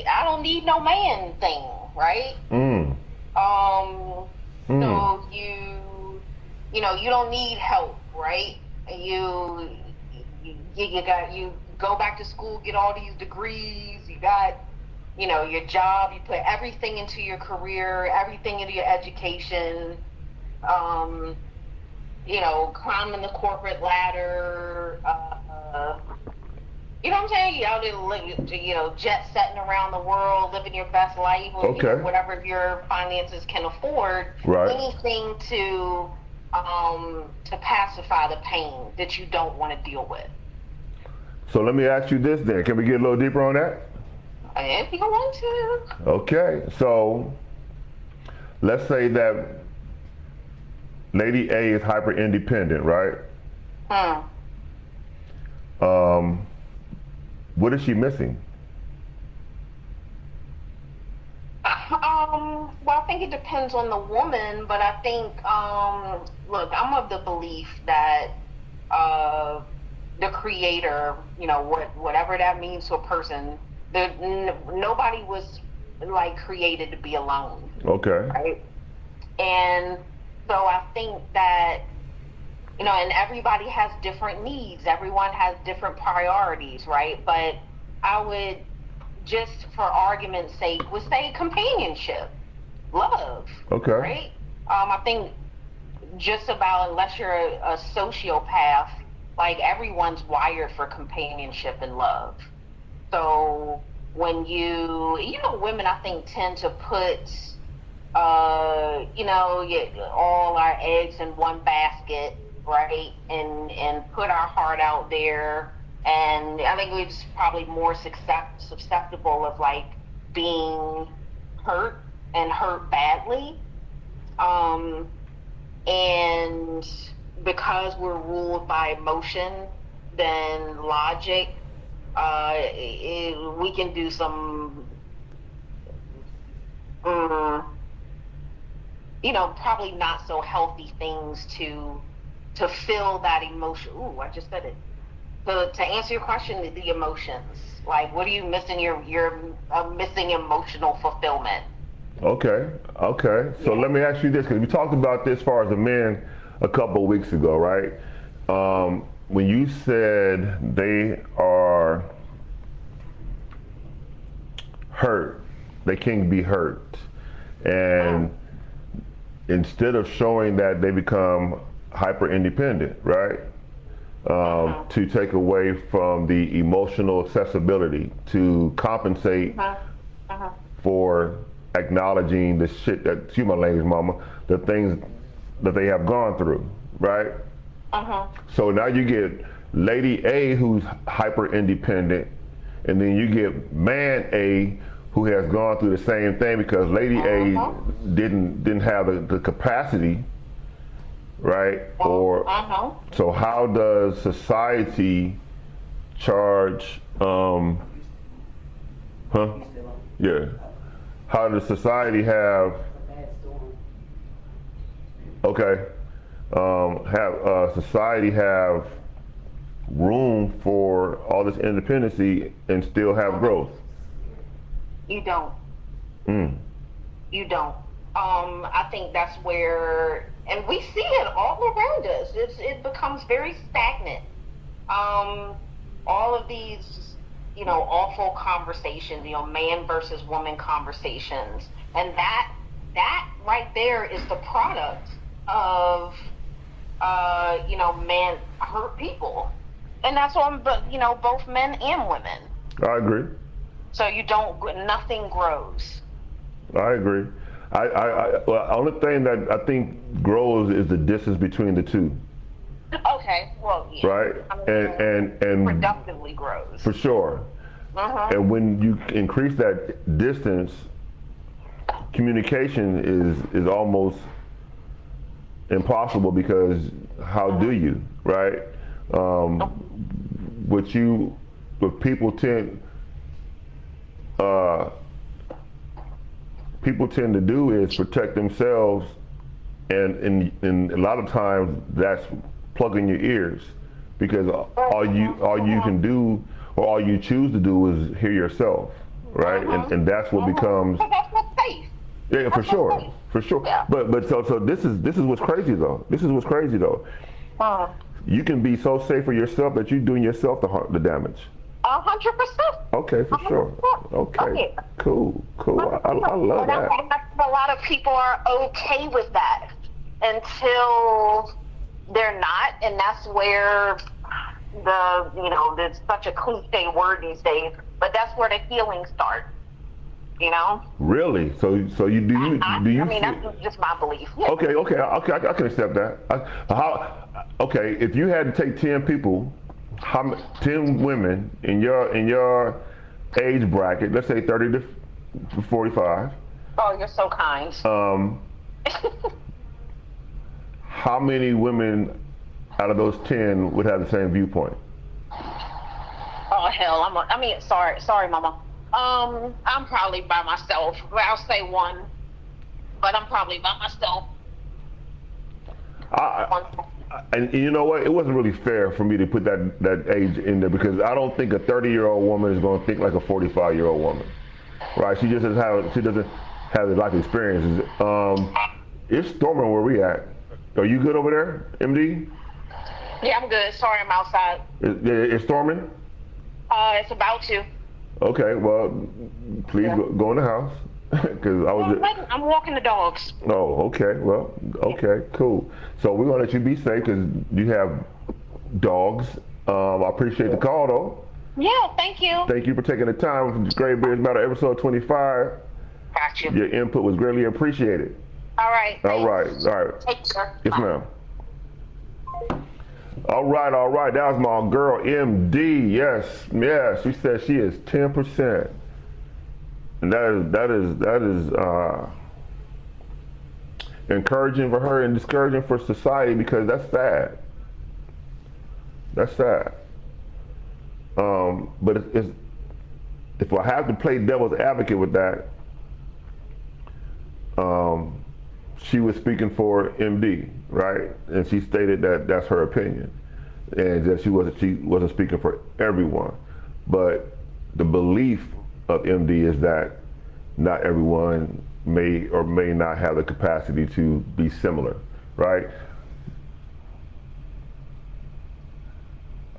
I don't need no man thing, right? So you don't need help, right? You go back to school, get all these degrees, you got, your job, you put everything into your career, everything into your education, climbing the corporate ladder, you know what I'm saying? You out there, jet setting around the world, living your best life, with whatever your finances can afford. Right. Anything to pacify the pain that you don't want to deal with. So let me ask you this then. Can we get a little deeper on that? If you want to. Okay. So let's say that Lady A is hyper independent, right? What is she missing? Well, I think it depends on the woman, but I think, look, I'm of the belief that the creator, whatever that means to a person, nobody was created to be alone. Okay. Right? And so I think that, and everybody has different needs. Everyone has different priorities, right? But I would, just for argument's sake, would say companionship, love. Okay. Right? I think just about, unless you're a sociopath, everyone's wired for companionship and love. So when women, I think, tend to put all our eggs in one basket, right? And put our heart out there. And I think we're just probably more susceptible of being hurt and hurt badly. And because we're ruled by emotion than logic, we can do some probably not so healthy things to to feel that emotion. Ooh, I just said it. To answer your question, the emotions. Like, what are you missing? You're missing emotional fulfillment. Okay. Okay. So let me ask you this, because we talked about this as far as the men a couple of weeks ago, right? When you said they are hurt, they can be hurt, and instead of showing that, they become hyper independent, right? To take away from the emotional accessibility, to compensate for acknowledging the shit that, excuse my language, mama, the things that they have gone through, right? So now you get Lady A who's hyper independent, and then you get man A who has gone through the same thing because Lady A didn't have the capacity, right? Or so how does society charge? Yeah. How does society have? Okay. Have society have room for all this independency and still have growth? You don't. You don't. I think that's where, and we see it all around us. It becomes very stagnant. All of these, awful conversations, man versus woman conversations, and that right there is the product of, men hurt people, and that's on, both men and women. I agree. So nothing grows. I agree. Well, the only thing that I think grows is the distance between the two. Okay, well, yeah. Right, and productively grows. For sure. And when you increase that distance, communication is almost impossible, because how do you, right? What people tend to do is protect themselves, and a lot of times that's plugging your ears, because all you can do, or all you choose to do, is hear yourself, right? And that's what becomes. But that's what's safe. Yeah, for sure, for sure. Yeah. But so this is what's crazy though. This is what's crazy though. You can be so safe for yourself that you're doing yourself the damage. 100%. Okay, for 100%. Sure. Okay, cool. I love that. A lot of people are okay with that until they're not, and that's where there's such a cliche word these days, but that's where the healing starts. Really? So you do you? I mean, that's just my belief. Yeah. Okay. I can accept that. Okay, if you had to take 10 people, 10 women in your age bracket, let's say 30 to 45. Oh, you're so kind. How many women out of those 10 would have the same viewpoint? Oh hell, sorry, mama. I'm probably by myself. I'll say one, but I'm probably by myself. And you know what? It wasn't really fair for me to put that age in there, because I don't think a 30-year-old woman is going to think like a 45-year-old woman, right? She doesn't have the life experiences. It's storming where we at. Are you good over there, MD? Yeah, I'm good. Sorry, I'm outside. It's storming? It's about to. Okay, well, please go in the house, because I'm walking the dogs. Oh, okay. Well, okay, cool. So we're gonna let you be safe, because you have dogs. I appreciate the call, though. Yeah, thank you. Thank you for taking the time from Gray Bears Matter, episode 25. Got you. Your input was greatly appreciated. All right. All right. Take care. Yes, ma'am. All right. That was my girl, MD. Yes. She said she is 10%. And that is encouraging for her and discouraging for society, because that's sad. That's sad. But if I have to play devil's advocate with that, she was speaking for MD, right? And she stated that that's her opinion, and that she wasn't speaking for everyone. But the belief of MD is that not everyone may or may not have the capacity to be similar, right?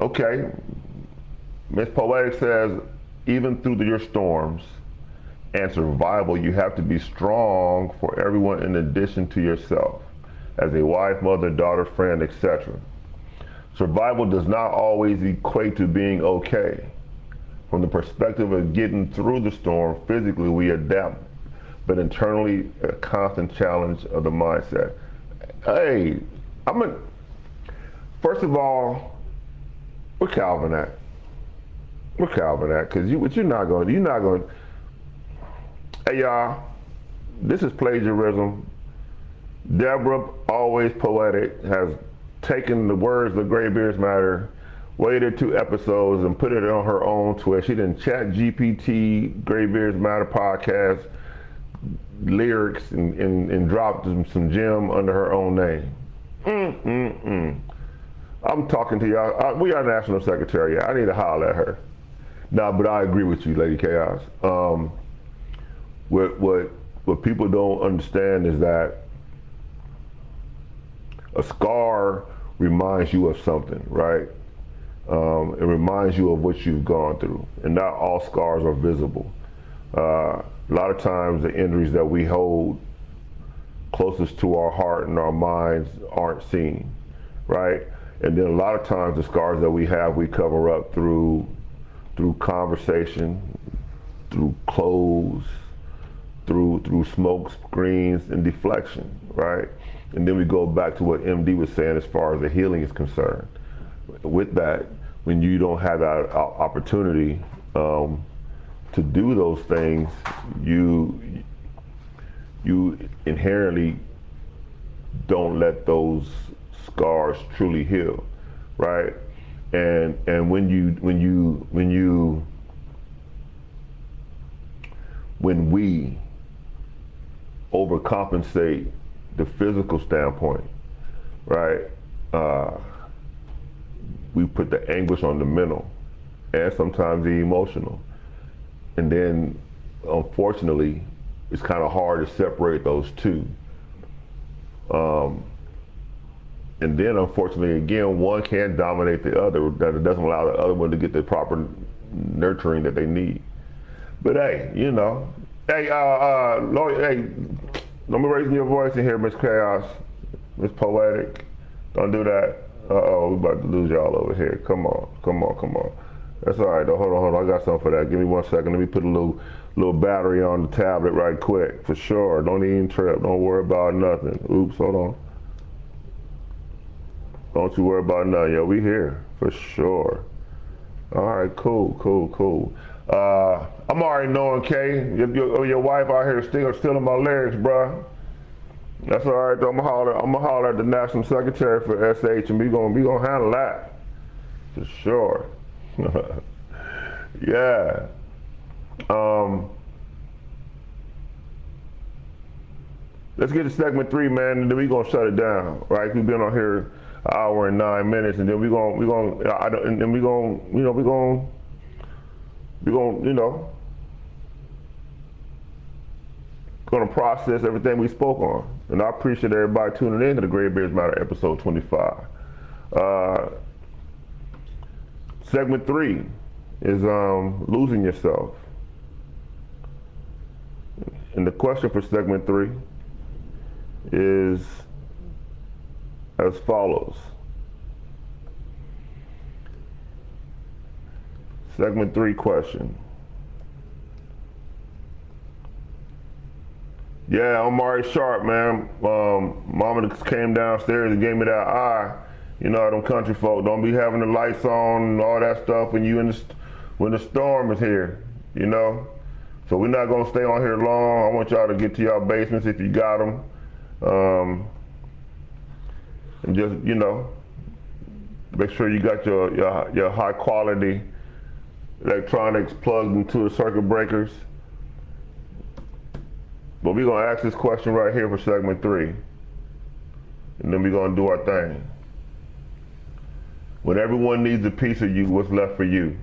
Okay, Miss Poetic says, even through your storms and survival, you have to be strong for everyone in addition to yourself, as a wife, mother, daughter, friend, etc. Survival does not always equate to being okay. From the perspective of getting through the storm, physically we adapt, but internally a constant challenge of the mindset. Hey, first of all, where Calvin at? Where Calvin at? Because you're not going. Hey y'all, this is plagiarism. Deborah, always poetic, has taken the words of Graybeards Matter, waited 2 episodes and put it on her own twist. She didn't chat GPT, Graybeards Matter podcast lyrics and dropped some gem under her own name. I'm talking to y'all. We are National Secretary. I need to holler at her. No, but I agree with you, Lady Chaos. What people don't understand is that a scar reminds you of something, right? It reminds you of what you've gone through, and not all scars are visible. A lot of times the injuries that we hold closest to our heart and our minds aren't seen, right? And then a lot of times the scars that we have, we cover up through conversation, through clothes, through smoke screens and deflection, right? And then we go back to what MD was saying as far as the healing is concerned. With that, when you don't have that opportunity to do those things, you inherently don't let those scars truly heal, right? And when we overcompensate the physical standpoint, right? We put the anguish on the mental and sometimes the emotional. And then, unfortunately, it's kind of hard to separate those two. And then, unfortunately, again, one can't dominate the other, that it doesn't allow the other one to get the proper nurturing that they need. But hey, Lord, hey, don't be raising your voice in here, Miss Chaos, Miss Poetic. Don't do that. Uh-oh, we about to lose y'all over here. Come on. That's all right, though. Hold on. I got something for that. Give me 1 second. Let me put a little battery on the tablet right quick, for sure. Don't even trip. Don't worry about nothing. Oops, hold on. Don't you worry about nothing. Yo, we here, for sure. All right, cool. I'm already knowing, Kay, your wife out here stealing my lyrics, bruh. That's all right, though. I'm gonna holler at the National Secretary for SH, and we gonna handle that, for sure. Yeah. Let's get to segment 3, man, and then we gonna shut it down, right? We've been on here an hour and 9 minutes, and then we gonna process everything we spoke on. And I appreciate everybody tuning in to the Graybeards Matter episode 25. Segment 3 is losing yourself. And the question for segment 3 is as follows. Segment 3 question. Yeah, I'm Amari Sharp, man. Mama came downstairs and gave me that eye. You know, them country folk don't be having the lights on and all that stuff when when the storm is here, you know? So we're not gonna stay on here long. I want y'all to get to y'all basements if you got them. And just, make sure you got your high quality electronics plugged into the circuit breakers. But we're going to ask this question right here for segment 3. And then we're going to do our thing. When everyone needs a piece of you, what's left for you?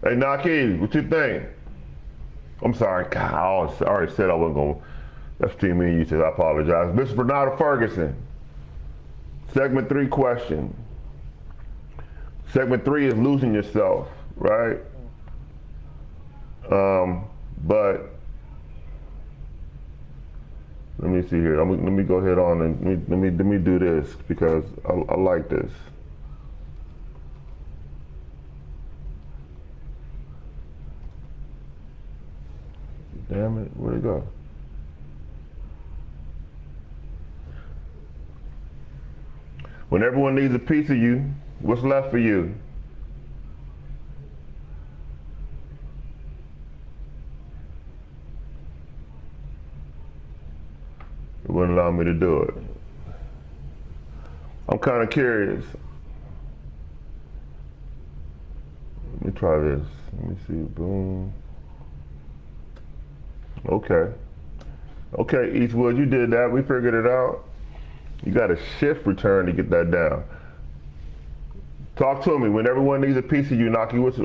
Hey, Naki, what you think? I'm sorry. God, I already said I wasn't going to. That's between me and you, so I apologize. Mr. Bernardo Ferguson. Segment 3 question. Segment 3 is losing yourself, right? But let me see here. Let me go ahead on and let me do this because I like this. Damn it, where'd it go? When everyone needs a piece of you, what's left for you? It wouldn't allow me to do it. I'm kind of curious. Let me try this. Let me see. Boom. Okay. Okay, Eastwood, you did that. We figured it out. You got a shift return to get that down. Talk to me. When everyone needs a piece of you, Naki, Miss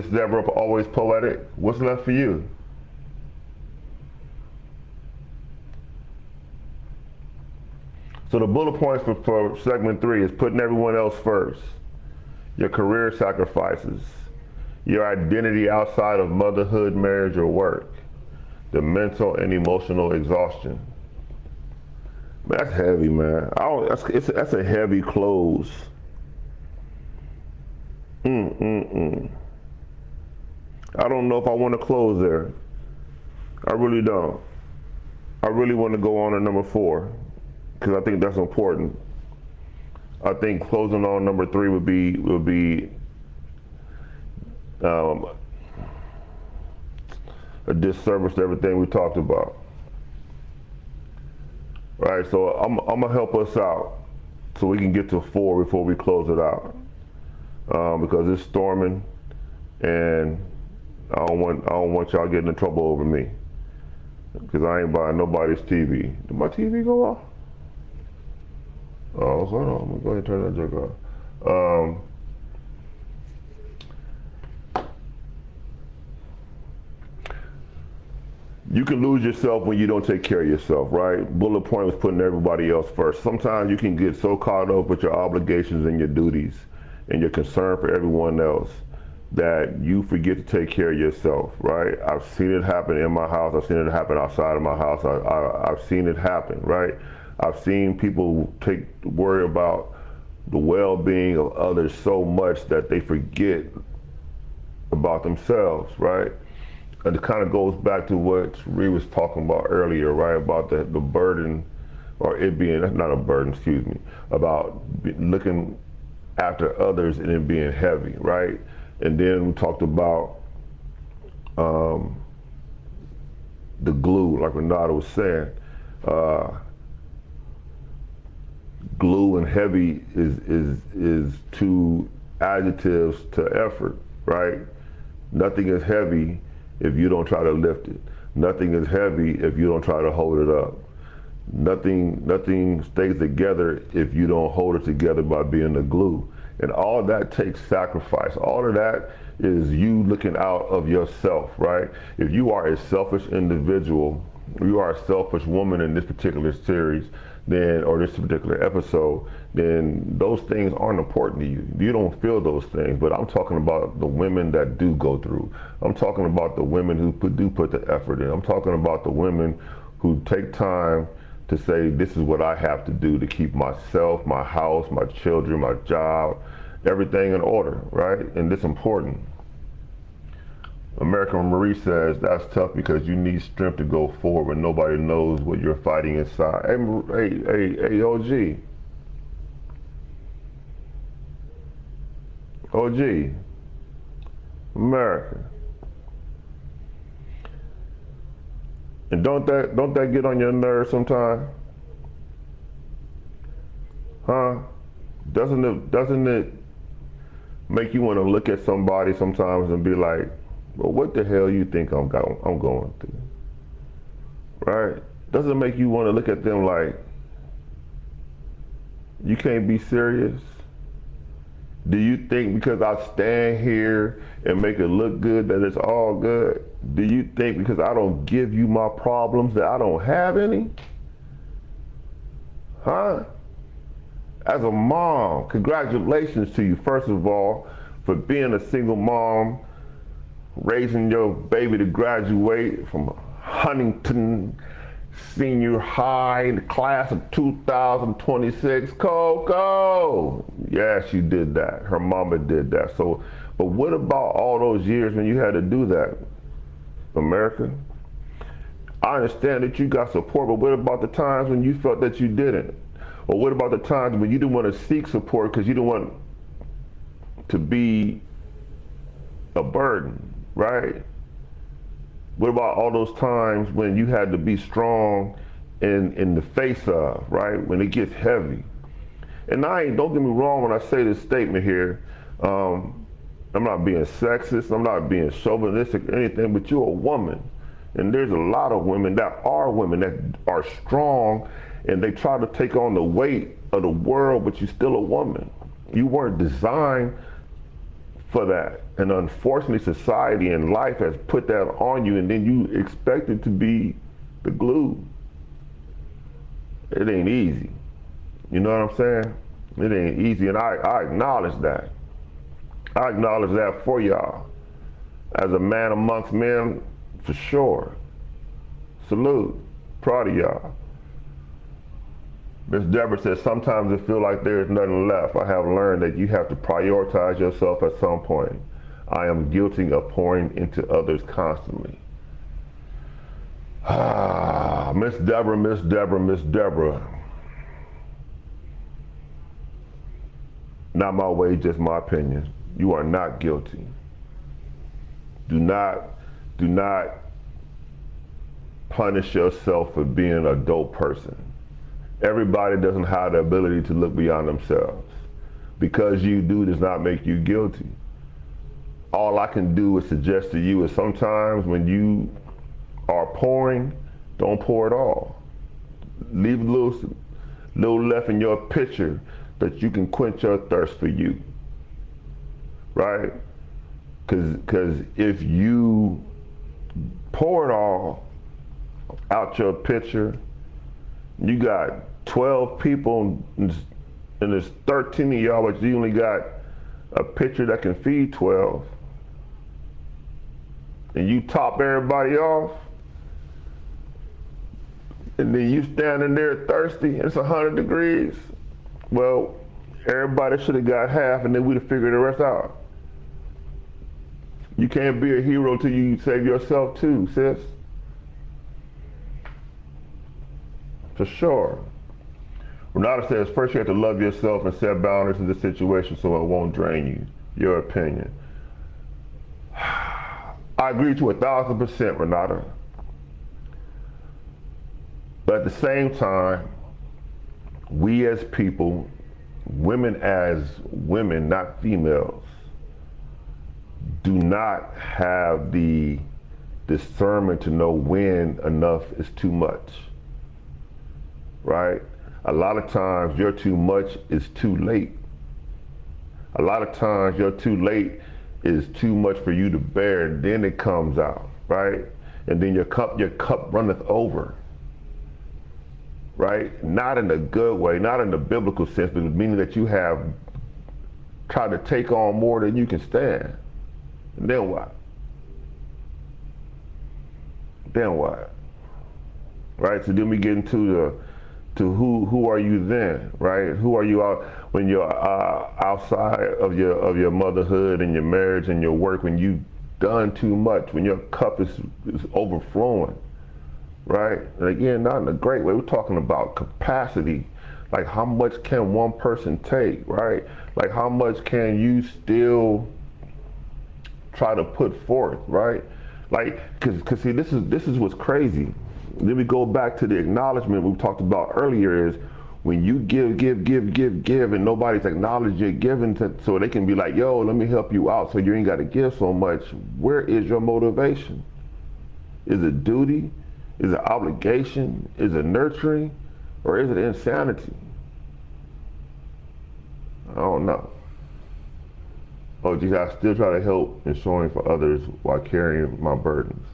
Deborah, always poetic. What's left for you? So the bullet points for segment 3 is putting everyone else first. Your career sacrifices. Your identity outside of motherhood, marriage, or work. The mental and emotional exhaustion. Man, that's heavy, man. That's a heavy close. I don't know if I want to close there. I really don't. I really want to go on to number 4 because I think that's important. I think closing on number 3 would be a disservice to everything we talked about. Right, so I'm gonna help us out so we can get to 4 before we close it out, because it's storming, and I don't want y'all getting in trouble over me, because I ain't buying nobody's TV. Did my TV go off? Oh, hold on. I'm gonna go ahead and turn that joke off. You can lose yourself when you don't take care of yourself, right? Bullet point was putting everybody else first. Sometimes you can get so caught up with your obligations and your duties and your concern for everyone else that you forget to take care of yourself, right? I've seen it happen in my house. I've seen it happen outside of my house. I've seen it happen, right? I've seen people worry about the well-being of others so much that they forget about themselves, right? And it kind of goes back to what Ree was talking about earlier, right? About the burden, or it being, not a burden, excuse me, about looking after others and it being heavy, right? And then we talked about the glue, like Renata was saying. Glue and heavy is two adjectives to effort, right? Nothing is heavy if you don't try to lift it. Nothing is heavy if you don't try to hold it up. Nothing stays together if you don't hold it together by being the glue. And all that takes sacrifice. All of that is you looking out of yourself, right? If you are a selfish individual, you are a selfish woman in this particular series, then, or this particular episode, then those things aren't important to you. You don't feel those things, but I'm talking about the women that do go through. I'm talking about the women who do put the effort in. I'm talking about the women who take time to say, this is what I have to do to keep myself, my house, my children, my job, everything in order, right? And it's important. American Marie says, that's tough because you need strength to go forward when nobody knows what you're fighting inside. Hey, OG. OG. America. And don't that get on your nerves sometimes? Huh? Doesn't it make you want to look at somebody sometimes and be like, But what the hell you think I'm going through? Right? Doesn't make you want to look at them like, you can't be serious? Do you think because I stand here and make it look good that it's all good? Do you think because I don't give you my problems that I don't have any? Huh? As a mom, congratulations to you, first of all, for being a single mom, raising your baby to graduate from Huntington Senior High in the class of 2026. Coco! Yes, you did that. Her mama did that. So, but what about all those years when you had to do that, America? I understand that you got support, but what about the times when you felt that you didn't? Or what about the times when you didn't want to seek support because you didn't want to be a burden, right? What about all those times when you had to be strong in the face of, right? When it gets heavy. And don't get me wrong when I say this statement here, I'm not being sexist, I'm not being chauvinistic or anything, but you're a woman. And there's a lot of women that are strong, and they try to take on the weight of the world, but you're still a woman. You weren't designed for that. And unfortunately, society and life has put that on you, and then you expect it to be the glue. It ain't easy. You know what I'm saying? It ain't easy, and I acknowledge that. I acknowledge that for y'all. As a man amongst men, for sure. Salute. Proud of y'all. Miss Deborah says, sometimes it feels like there's nothing left. I have learned that you have to prioritize yourself at some point. I am guilty of pouring into others constantly. Miss Deborah, Miss Deborah, Miss Deborah. Not my way, just my opinion. You are not guilty. Do not punish yourself for being a dope person. Everybody doesn't have the ability to look beyond themselves. Because you do does not make you guilty. All I can do is suggest to you is sometimes when you are pouring, don't pour it all. Leave a little left in your pitcher that you can quench your thirst for you. Right? Because if you pour it all out your pitcher, you got 12 people and there's 13 of y'all, but you only got a pitcher that can feed 12. And you top everybody off, and then you standing there thirsty, and it's 100 degrees. Well, everybody should have got half, and then we'd have figured the rest out. You can't be a hero till you save yourself too, sis. For sure. Renata says, first you have to love yourself and set boundaries in the situation so it won't drain you. Your opinion. I agree to 1,000%, Renata. But at the same time, we as people, women as women, not females, do not have the discernment to know when enough is too much. Right? A lot of times your too much is too late. A lot of times your too late is too much for you to bear, and then it comes out, right? And then your cup runneth over. Right? Not in a good way, not in the biblical sense, but meaning that you have tried to take on more than you can stand. And then what? Then what? Right? So then we get into who are you then, right? Who are you out when you're outside of your motherhood and your marriage and your work, when you've done too much, when your cup is overflowing, right? And again, not in a great way. We're talking about capacity. Like, how much can one person take, right? Like, how much can you still try to put forth, right? Like, cause see, this is what's crazy. Then we go back to the acknowledgement we talked about earlier, is when you give, and nobody's acknowledged your giving, so they can be like, yo, let me help you out so you ain't got to give so much, where is your motivation? Is it duty? Is it obligation? Is it nurturing? Or is it insanity? I don't know. Oh, geez, I still try to help and showing for others while carrying my burdens.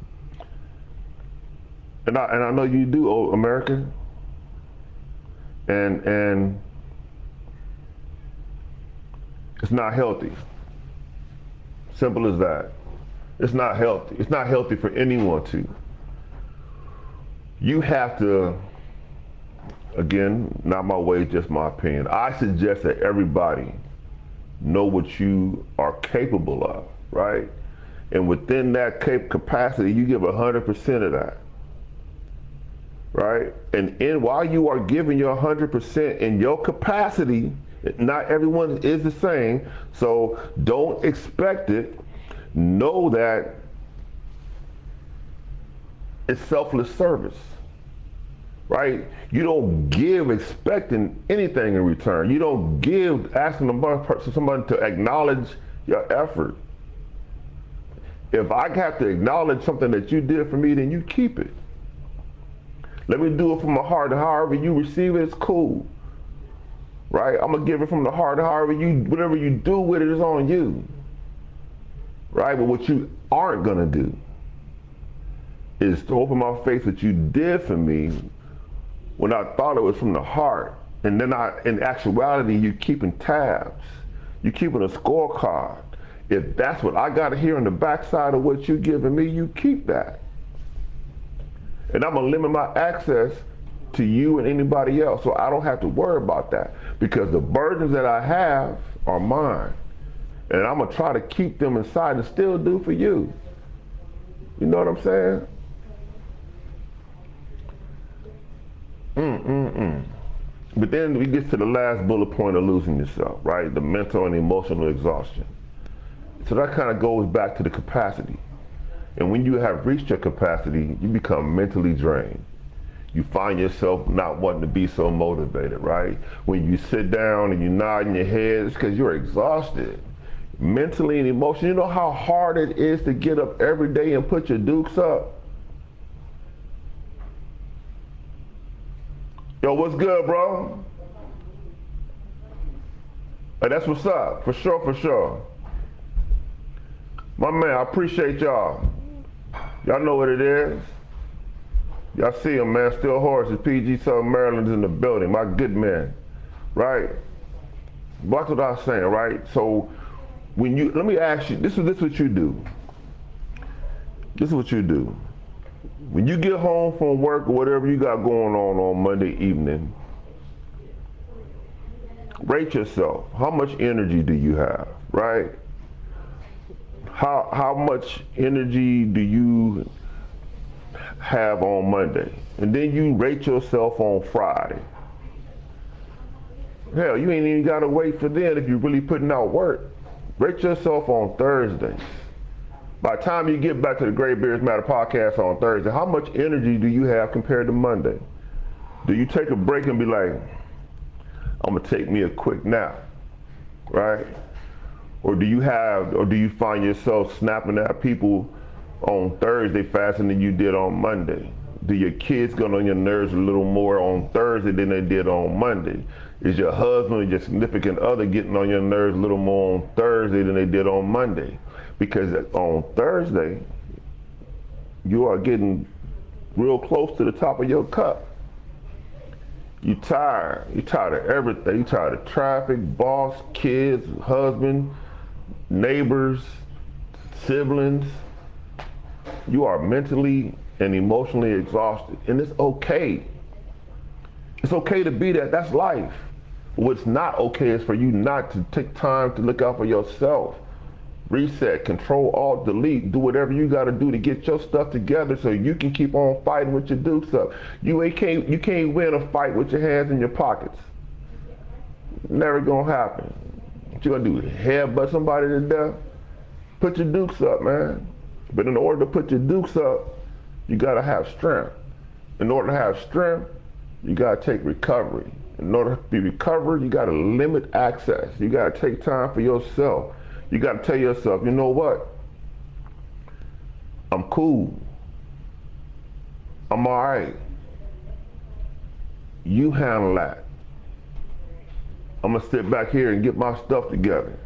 And I know you do, oh, America. And it's not healthy. Simple as that. It's not healthy. It's not healthy for anyone to. You have to, again, not my way, just my opinion. I suggest that everybody know what you are capable of, right? And within that capacity, you give 100% of that, right? And while you are giving your 100% in your capacity, not everyone is the same, so don't expect it. Know that it's selfless service, right? You don't give expecting anything in return. You don't give asking somebody to acknowledge your effort. If I have to acknowledge something that you did for me, then you keep it. Let me do it from my heart. However you receive it, it's cool, right? I'm gonna give it from the heart. However whatever you do with it is on you, right? But what you aren't gonna do is to open my face what you did for me when I thought it was from the heart. And then in actuality, you're keeping tabs. You're keeping a scorecard. If that's what I got to hear on the backside of what you're giving me, you keep that. And I'm going to limit my access to you and anybody else, so I don't have to worry about that, because the burdens that I have are mine. And I'm going to try to keep them inside and still do for you. You know what I'm saying? But then we get to the last bullet point of losing yourself, right? The mental and emotional exhaustion. So that kind of goes back to the capacity. And when you have reached your capacity, you become mentally drained. You find yourself not wanting to be so motivated, right? When you sit down and you nod in your head, it's because you're exhausted. Mentally and emotionally, you know how hard it is to get up every day and put your dukes up? Yo, what's good, bro? Hey, that's what's up, for sure, for sure. My man, I appreciate y'all. Y'all know what it is. Y'all see him, man. Still Horses, PG Southern Maryland's in the building. My good man, right? That's what I was saying, right? So when you, let me ask you, this is what you do. This is what you do. When you get home from work or whatever you got going on Monday evening, rate yourself. How much energy do you have, right? How much energy do you have on Monday? And then you rate yourself on Friday. Hell, you ain't even gotta wait for then if you're really putting out work. Rate yourself on Thursday. By the time you get back to the Great Beards Matter podcast on Thursday, how much energy do you have compared to Monday? Do you take a break and be like, I'm gonna take me a quick nap, right? Or do you find yourself snapping at people on Thursday faster than you did on Monday? Do your kids get on your nerves a little more on Thursday than they did on Monday? Is your husband or your significant other getting on your nerves a little more on Thursday than they did on Monday? Because on Thursday, you are getting real close to the top of your cup. You're tired of everything. You're tired of traffic, boss, kids, husband, neighbors, siblings. You are mentally and emotionally exhausted, and it's okay. It's okay to be that. That's life. What's not okay is for you not to take time to look out for yourself. Reset, control, alt, delete, do whatever you got to do to get your stuff together so you can keep on fighting with your dukes up. You can't win a fight with your hands in your pockets. Never gonna happen. What you gonna do? Headbutt somebody to death? Put your dukes up, man. But in order to put your dukes up, you gotta have strength. In order to have strength, you gotta take recovery. in order to be recovered, you got to limit access. You got to take time for yourself. You got to tell yourself, you know what? I'm cool. I'm all right. You handle that. I'm gonna sit back here and get my stuff together.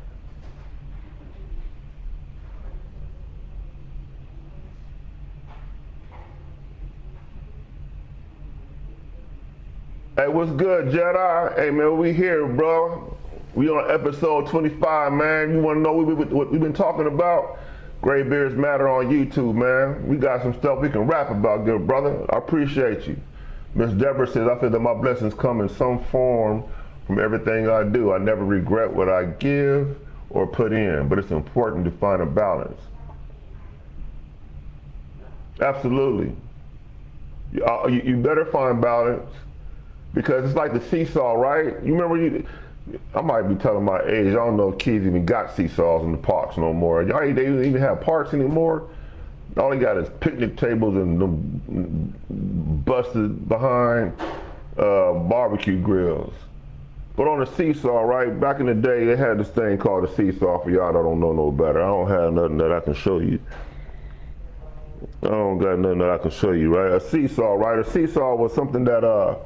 Hey, what's good, Jedi? Hey, man, we here, bro. We on episode 25, man. You wanna know what we've been talking about? Gray Beards Matter on YouTube, man. We got some stuff we can rap about, good brother. I appreciate you. Miss Deborah says, I feel that my blessings come in some form from everything I do. I never regret what I give or put in, but it's important to find a balance. Absolutely. You better find balance. Because it's like the seesaw, right? You remember I might be telling my age. I don't know if kids even got seesaws in the parks no more. Y'all, they don't even have parks anymore. All they got is picnic tables and them busted behind barbecue grills. But on the seesaw, right? Back in the day, they had this thing called a seesaw. For y'all that don't know no better, I don't have nothing that I can show you. I don't got nothing that I can show you, right? A seesaw, right? A seesaw was something that a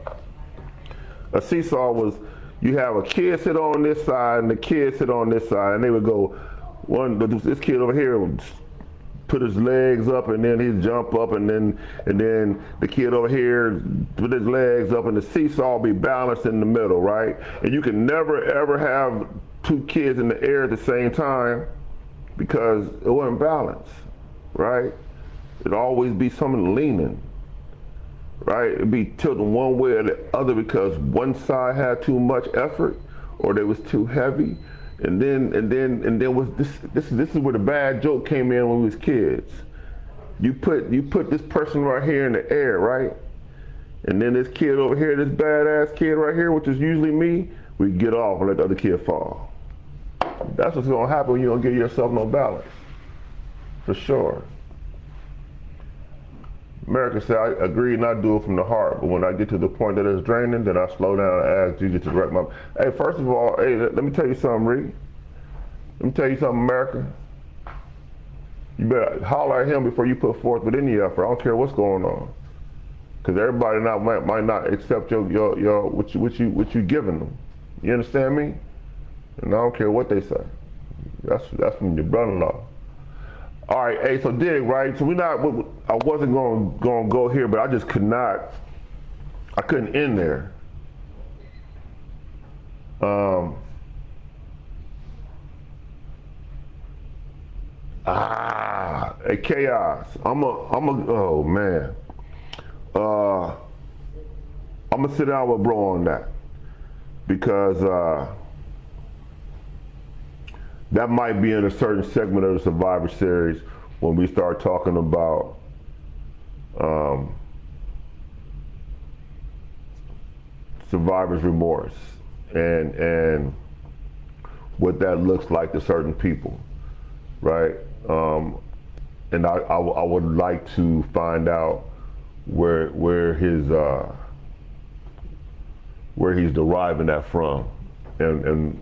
seesaw was, you have a kid sit on this side and the kid sit on this side, and they would go, this kid over here would put his legs up and then he'd jump up, and then the kid over here put his legs up, and the seesaw be balanced in the middle, right? And you can never ever have two kids in the air at the same time because it wasn't balanced, right? It'd always be someone leaning. Right? It'd be tilting one way or the other because one side had too much effort or they was too heavy. And then was this is where the bad joke came in when we was kids. You put this person right here in the air, right? And then this kid over here, this badass kid right here, which is usually me, we get off and let the other kid fall. That's what's gonna happen when you don't give yourself no balance. For sure. America said, I agree and I do it from the heart, but when I get to the point that it's draining, then I slow down and ask Jesus to direct my... Hey, first of all, hey, let me tell you something, Reed. Let me tell you something, America. You better holler at him before you put forth with any effort. I don't care what's going on. Because everybody might not accept your what you giving them. You understand me? And I don't care what they say. That's from your brother-in-law. All right, hey, so Dig, right? So I wasn't going to go here, but I just I couldn't end there. Hey, Chaos. Oh man. I'm gonna sit down with bro on that because that might be in a certain segment of the Survivor Series when we start talking about survivor's remorse and what that looks like to certain people, right? And I would like to find out where he's deriving that from, and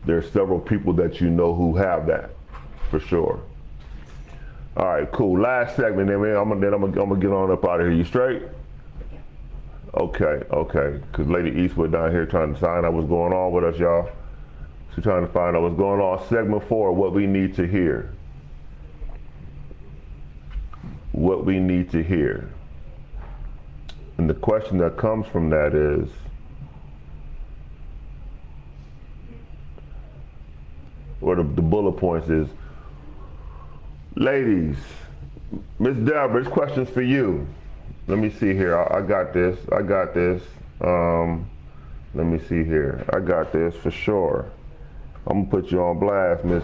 there's several people that you know who have that, for sure. All right, cool. Last segment, then, man. I'm gonna get on up out of here. You straight? Okay. Because Lady Eastwood down here trying to find out what's going on with us, y'all. She's trying to find out what's going on. Segment 4, what we need to hear. What we need to hear. And the question that comes from that is, or the bullet points is, ladies, Miss Deborah, this question's for you. Let me see here. I got this. Let me see here. I got this for sure. I'm gonna put you on blast, Miss.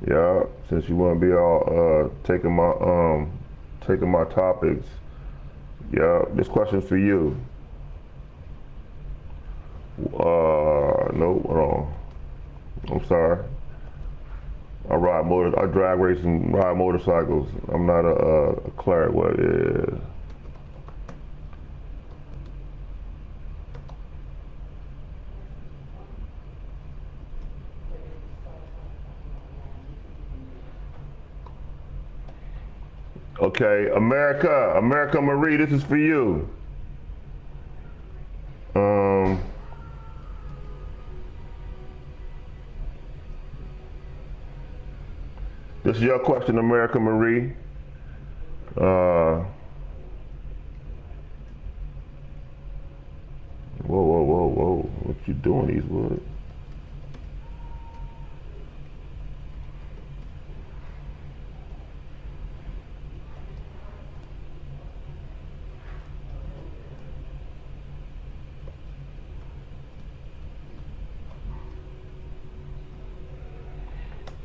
Yeah, since you want to be all taking my topics. Yeah, this question's for you. No, hold on. I'm sorry. I drag race and ride motorcycles. I'm not a cleric. What is? Okay, America Marie, this is for you. Um, this is your question, America Marie. Whoa. What you doing, Eastwood?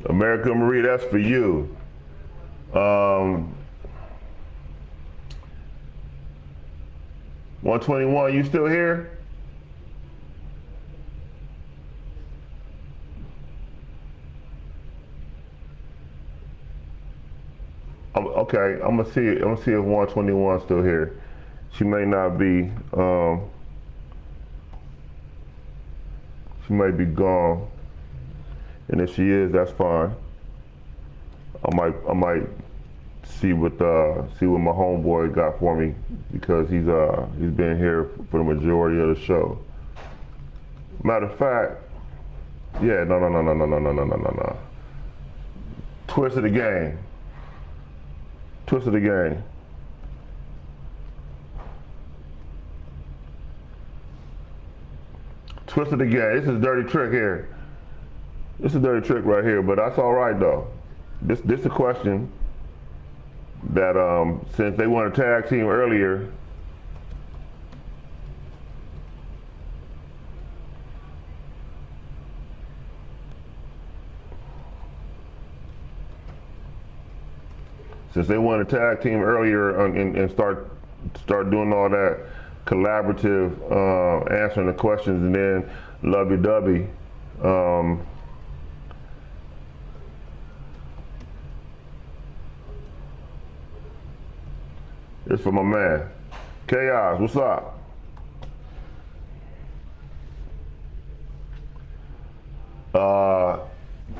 America Marie, that's for you. 121, you still here? Okay, I'm gonna see if 121 still here. She may not be. She may be gone. And if she is, that's fine. I might see what my homeboy got for me because he's been here for the majority of the show. Matter of fact, yeah, no. Twist of the game. Twist of the game. Twist of the game. This is a dirty trick here. This is a dirty trick right here, but that's all right though. This is a question that since they won a tag team earlier, and start doing all that collaborative answering the questions and then lovey-dovey. It's for my man. Chaos, what's up?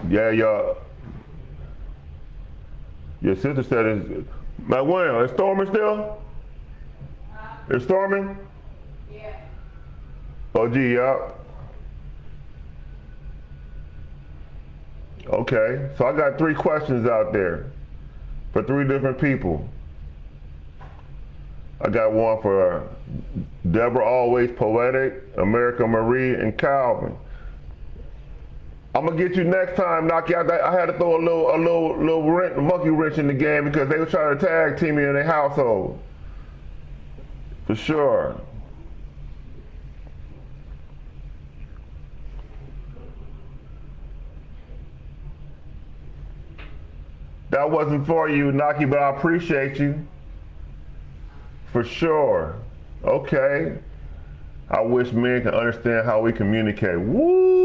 Yeah, your sister said it's, Matt William, it's storming still? It's storming? Yeah. Oh, gee, yeah. Okay, so I got 3 questions out there for 3 different people. I got one for Deborah Always Poetic, America Marie, and Calvin. I'm gonna get you next time, knock you out. I had to throw a little monkey wrench in the game because they were trying to tag team me in their household. For sure. That wasn't for you, Naki, but I appreciate you. For sure. Okay. I wish men can understand how we communicate. Woo!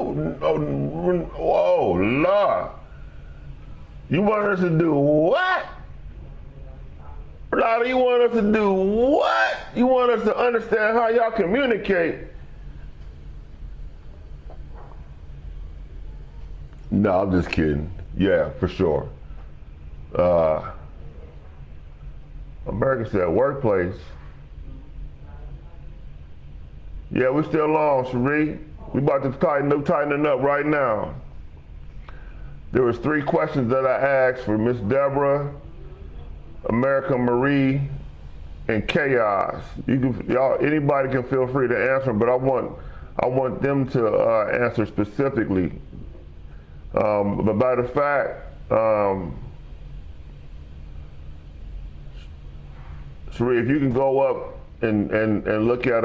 Whoa, Lord. You want us to do what? Lord, you want us to do what? You want us to understand how y'all communicate? No, I'm just kidding. Yeah, for sure. America said workplace. Yeah, we still on, Cherie. We about to tightening up right now. There was 3 questions that I asked for Miss Deborah, America Marie, and Chaos. Anybody can feel free to answer them, but I want them to answer specifically. But by the fact, Cherie, if you can go up and look at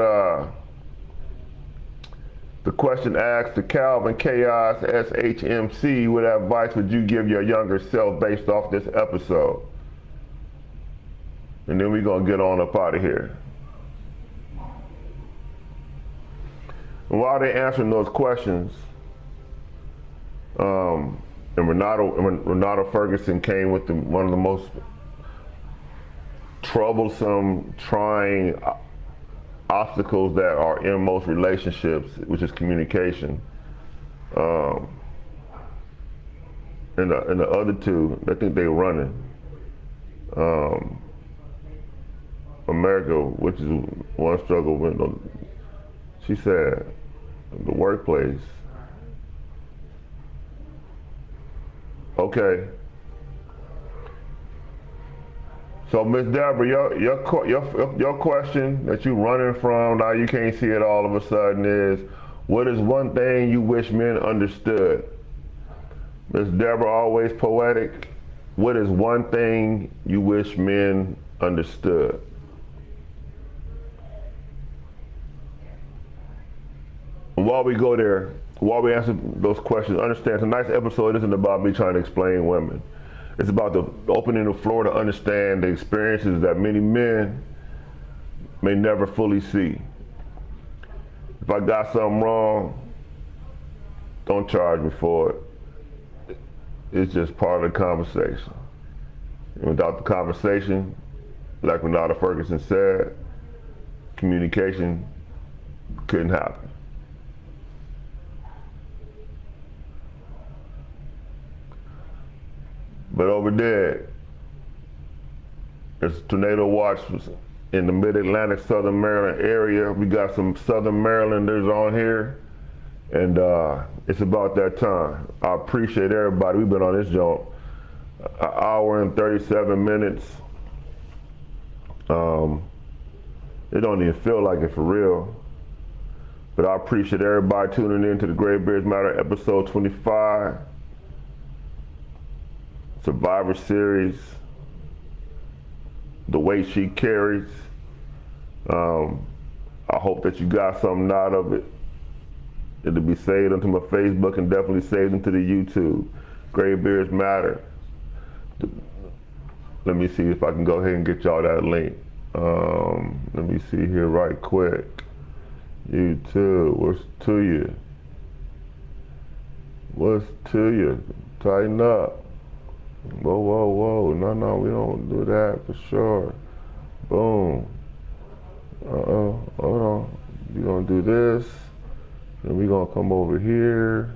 the question asked to Calvin Chaos SHMC, what advice would you give your younger self based off this episode? And then we're gonna get on up out of here. And while they're answering those questions, and Renato Ferguson came with one of the most troublesome, trying obstacles that are in most relationships, which is communication. And the other 2, I think they're running. um, America, which is one struggle with, she said, the workplace. Okay. So, Miss Deborah, your question that you running from, now you can't see it all of a sudden, is, what is one thing you wish men understood? Miss Deborah, always poetic. What is one thing you wish men understood? And while we go there, while we answer those questions, understand tonight's episode isn't about me trying to explain women. It's about opening the floor to understand the experiences that many men may never fully see. If I got something wrong, don't charge me for it. It's just part of the conversation. And without the conversation, like Renata Ferguson said, communication couldn't happen. But over there, it's tornado watch in the mid-Atlantic, Southern Maryland area. We got some Southern Marylanders on here, and it's about that time. I appreciate everybody. We've been on this joint an hour and 37 minutes. It don't even feel like it for real. But I appreciate everybody tuning in to the Graybeards Matter episode 25. Survivor Series, the weight she carries. I hope that you got something out of it. It'll be saved onto my Facebook and definitely saved into the YouTube. Graybeards Matter. Let me see if I can go ahead and get y'all that link. Let me see here right quick. YouTube, what's to you? What's to you? Tighten up. Whoa, whoa, whoa. No, we don't do that for sure. Boom. Uh-oh, hold on. We're gonna do this. Then we're gonna come over here.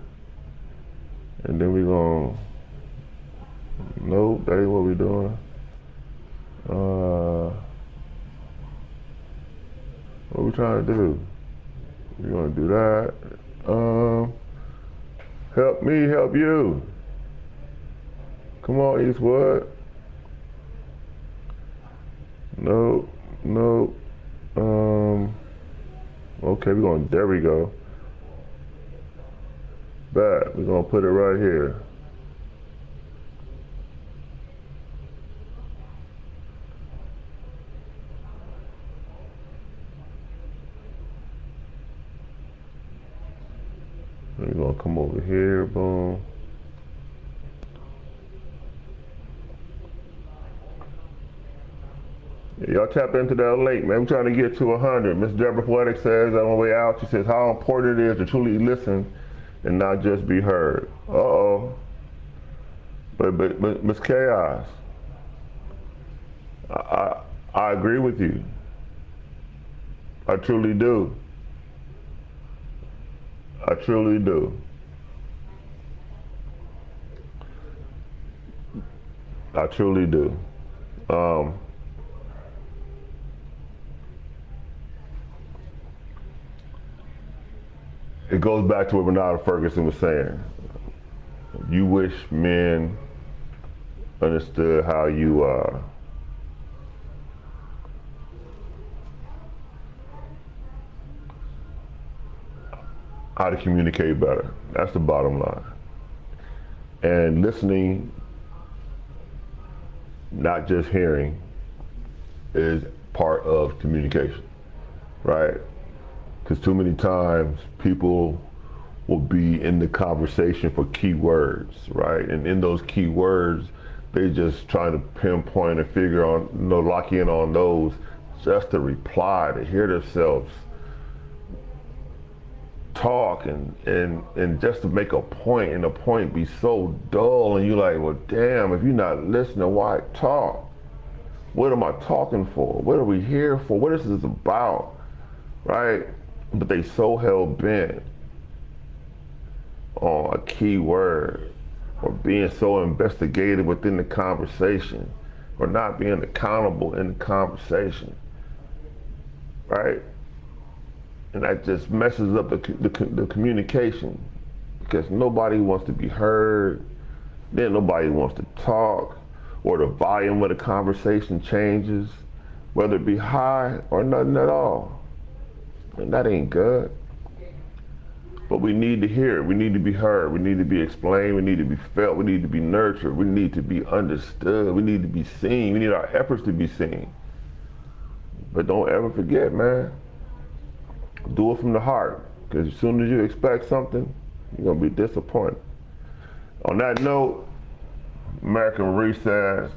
And then we're gonna, nope, that ain't what we're doing. What we trying to do? We're gonna do that. Help me, help you. Come on, Eastwood. Nope. Okay, there we go. We're gonna put it right here. We're gonna come over here, boom. Y'all tap into that link, man. We're trying to get to 100. Miss Deborah Poetic says on the way out, she says how important it is to truly listen and not just be heard. Uh-oh. But Miss Chaos, I agree with you. I truly do. I truly do. I truly do. It goes back to what Renata Ferguson was saying. You wish men understood how you how to communicate better. That's the bottom line. And listening, not just hearing, is part of communication, right? Because too many times people will be in the conversation for key words, right? And in those key words, they just trying to pinpoint and figure on, lock in on those just to reply, to hear themselves talk and just to make a point, and the point be so dull, and you're like, well, damn, if you're not listening, why talk? What am I talking for? What are we here for? What is this about, right? But they so hell-bent on a key word or being so investigated within the conversation or not being accountable in the conversation, right? And that just messes up the communication, because nobody wants to be heard, then nobody wants to talk, or the volume of the conversation changes, whether it be high or nothing at all. And that ain't good. But we need to hear it. We need to be heard. We need to be explained. We need to be felt. We need to be nurtured. We need to be understood. We need to be seen. We need our efforts to be seen. But don't ever forget, man, do it from the heart. Because as soon as you expect something, you're going to be disappointed. On that note, American Recess.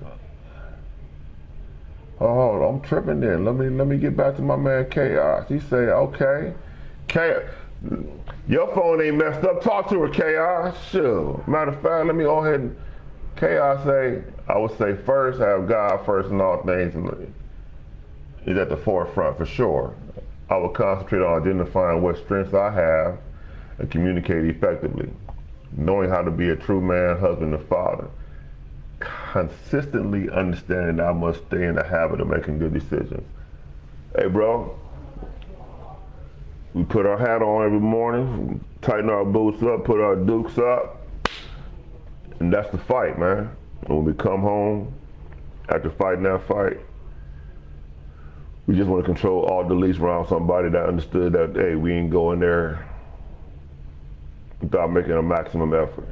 Oh, hold on, I'm tripping then. Let me get back to my man Chaos. He say, okay, Chaos, your phone ain't messed up. Talk to her, Chaos. Sure. Matter of fact, let me go ahead and Chaos say, I would say first, have God first in all things, and he's at the forefront for sure. I will concentrate on identifying what strengths I have and communicate effectively, knowing how to be a true man, husband, and father. Consistently understanding that I must stay in the habit of making good decisions. Hey, bro, we put our hat on every morning, tighten our boots up, put our dukes up, and that's the fight, man. When we come home after fighting that fight, we just want to control all deletes around somebody that understood that, hey, we ain't going there without making a maximum effort.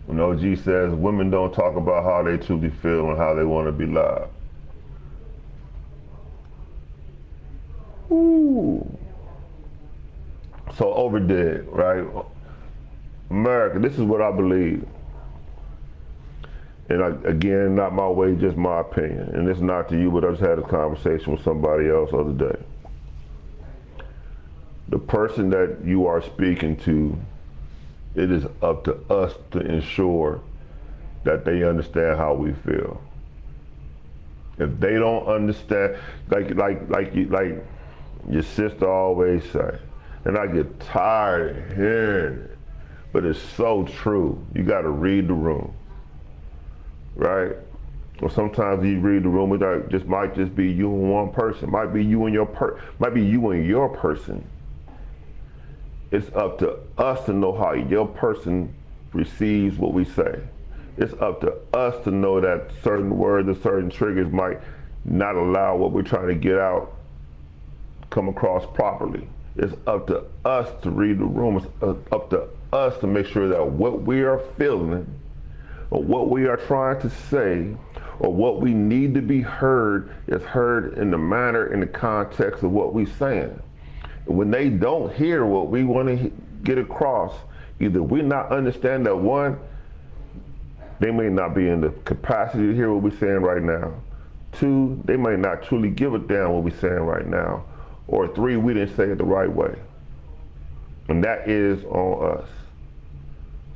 When OG says women don't talk about how they truly feel and how they want to be loved. Ooh. So overdid, right? America, this is what I believe. And again, not my way, just my opinion. And it's not to you, but I just had a conversation with somebody else the other day. The person that you are speaking to, it is up to us to ensure that they understand how we feel. If they don't understand, like your sister always say, and I get tired of hearing it, but it's so true. You got to read the room, right? Or sometimes you read the room, it just might just be you and one person, might be you and your person. It's up to us to know how your person receives what we say. It's up to us to know that certain words or certain triggers might not allow what we're trying to get out come across properly. It's up to us to read the room. It's up to us to make sure that what we are feeling or what we are trying to say or what we need to be heard is heard in the manner, in the context of what we're saying. When they don't hear what we want to get across, either we not understand that, one, they may not be in the capacity to hear what we're saying right now. Two, they may not truly give a damn what we're saying right now. Or three, we didn't say it the right way. And that is on us.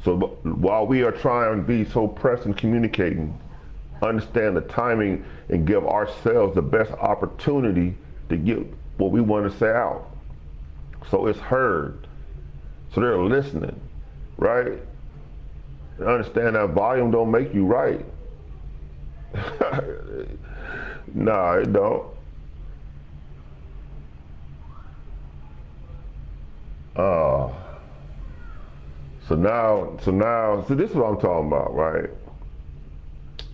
So while we are trying to be so pressed in communicating, understand the timing and give ourselves the best opportunity to get what we want to say out. So it's heard. So they're listening, right? And understand that volume don't make you right. Nah, it don't. So this is what I'm talking about, right?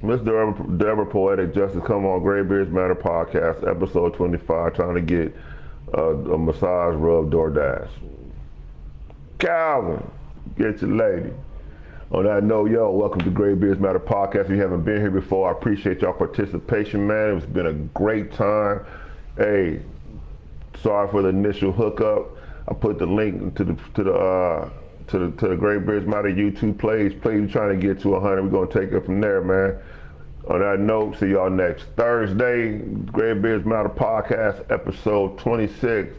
Miss Deborah Poetic Justice, come on, Graybeards Matter Podcast, episode 25, trying to get a massage rub DoorDash. Calvin, get your lady. On that note, yo, welcome to Graybeards Matter Podcast. If you haven't been here before, I appreciate y'all participation, man. It's been a great time. Hey, sorry for the initial hookup. I put the link to the Graybeards Matter YouTube page. Please trying to get to 100. We're gonna take it from there, man. On that note, see y'all next Thursday. Graybeards Matter Podcast, episode 26.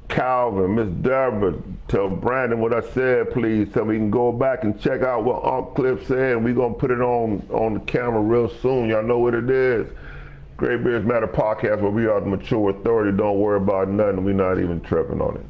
Calvin, Miss Deborah, tell Brandon what I said, please, so we can go back and check out what Unc Cliff said, and we're gonna put it on the camera real soon. Y'all know what it is. Graybeards Matter Podcast, where we are the mature authority. Don't worry about nothing. We're not even tripping on it.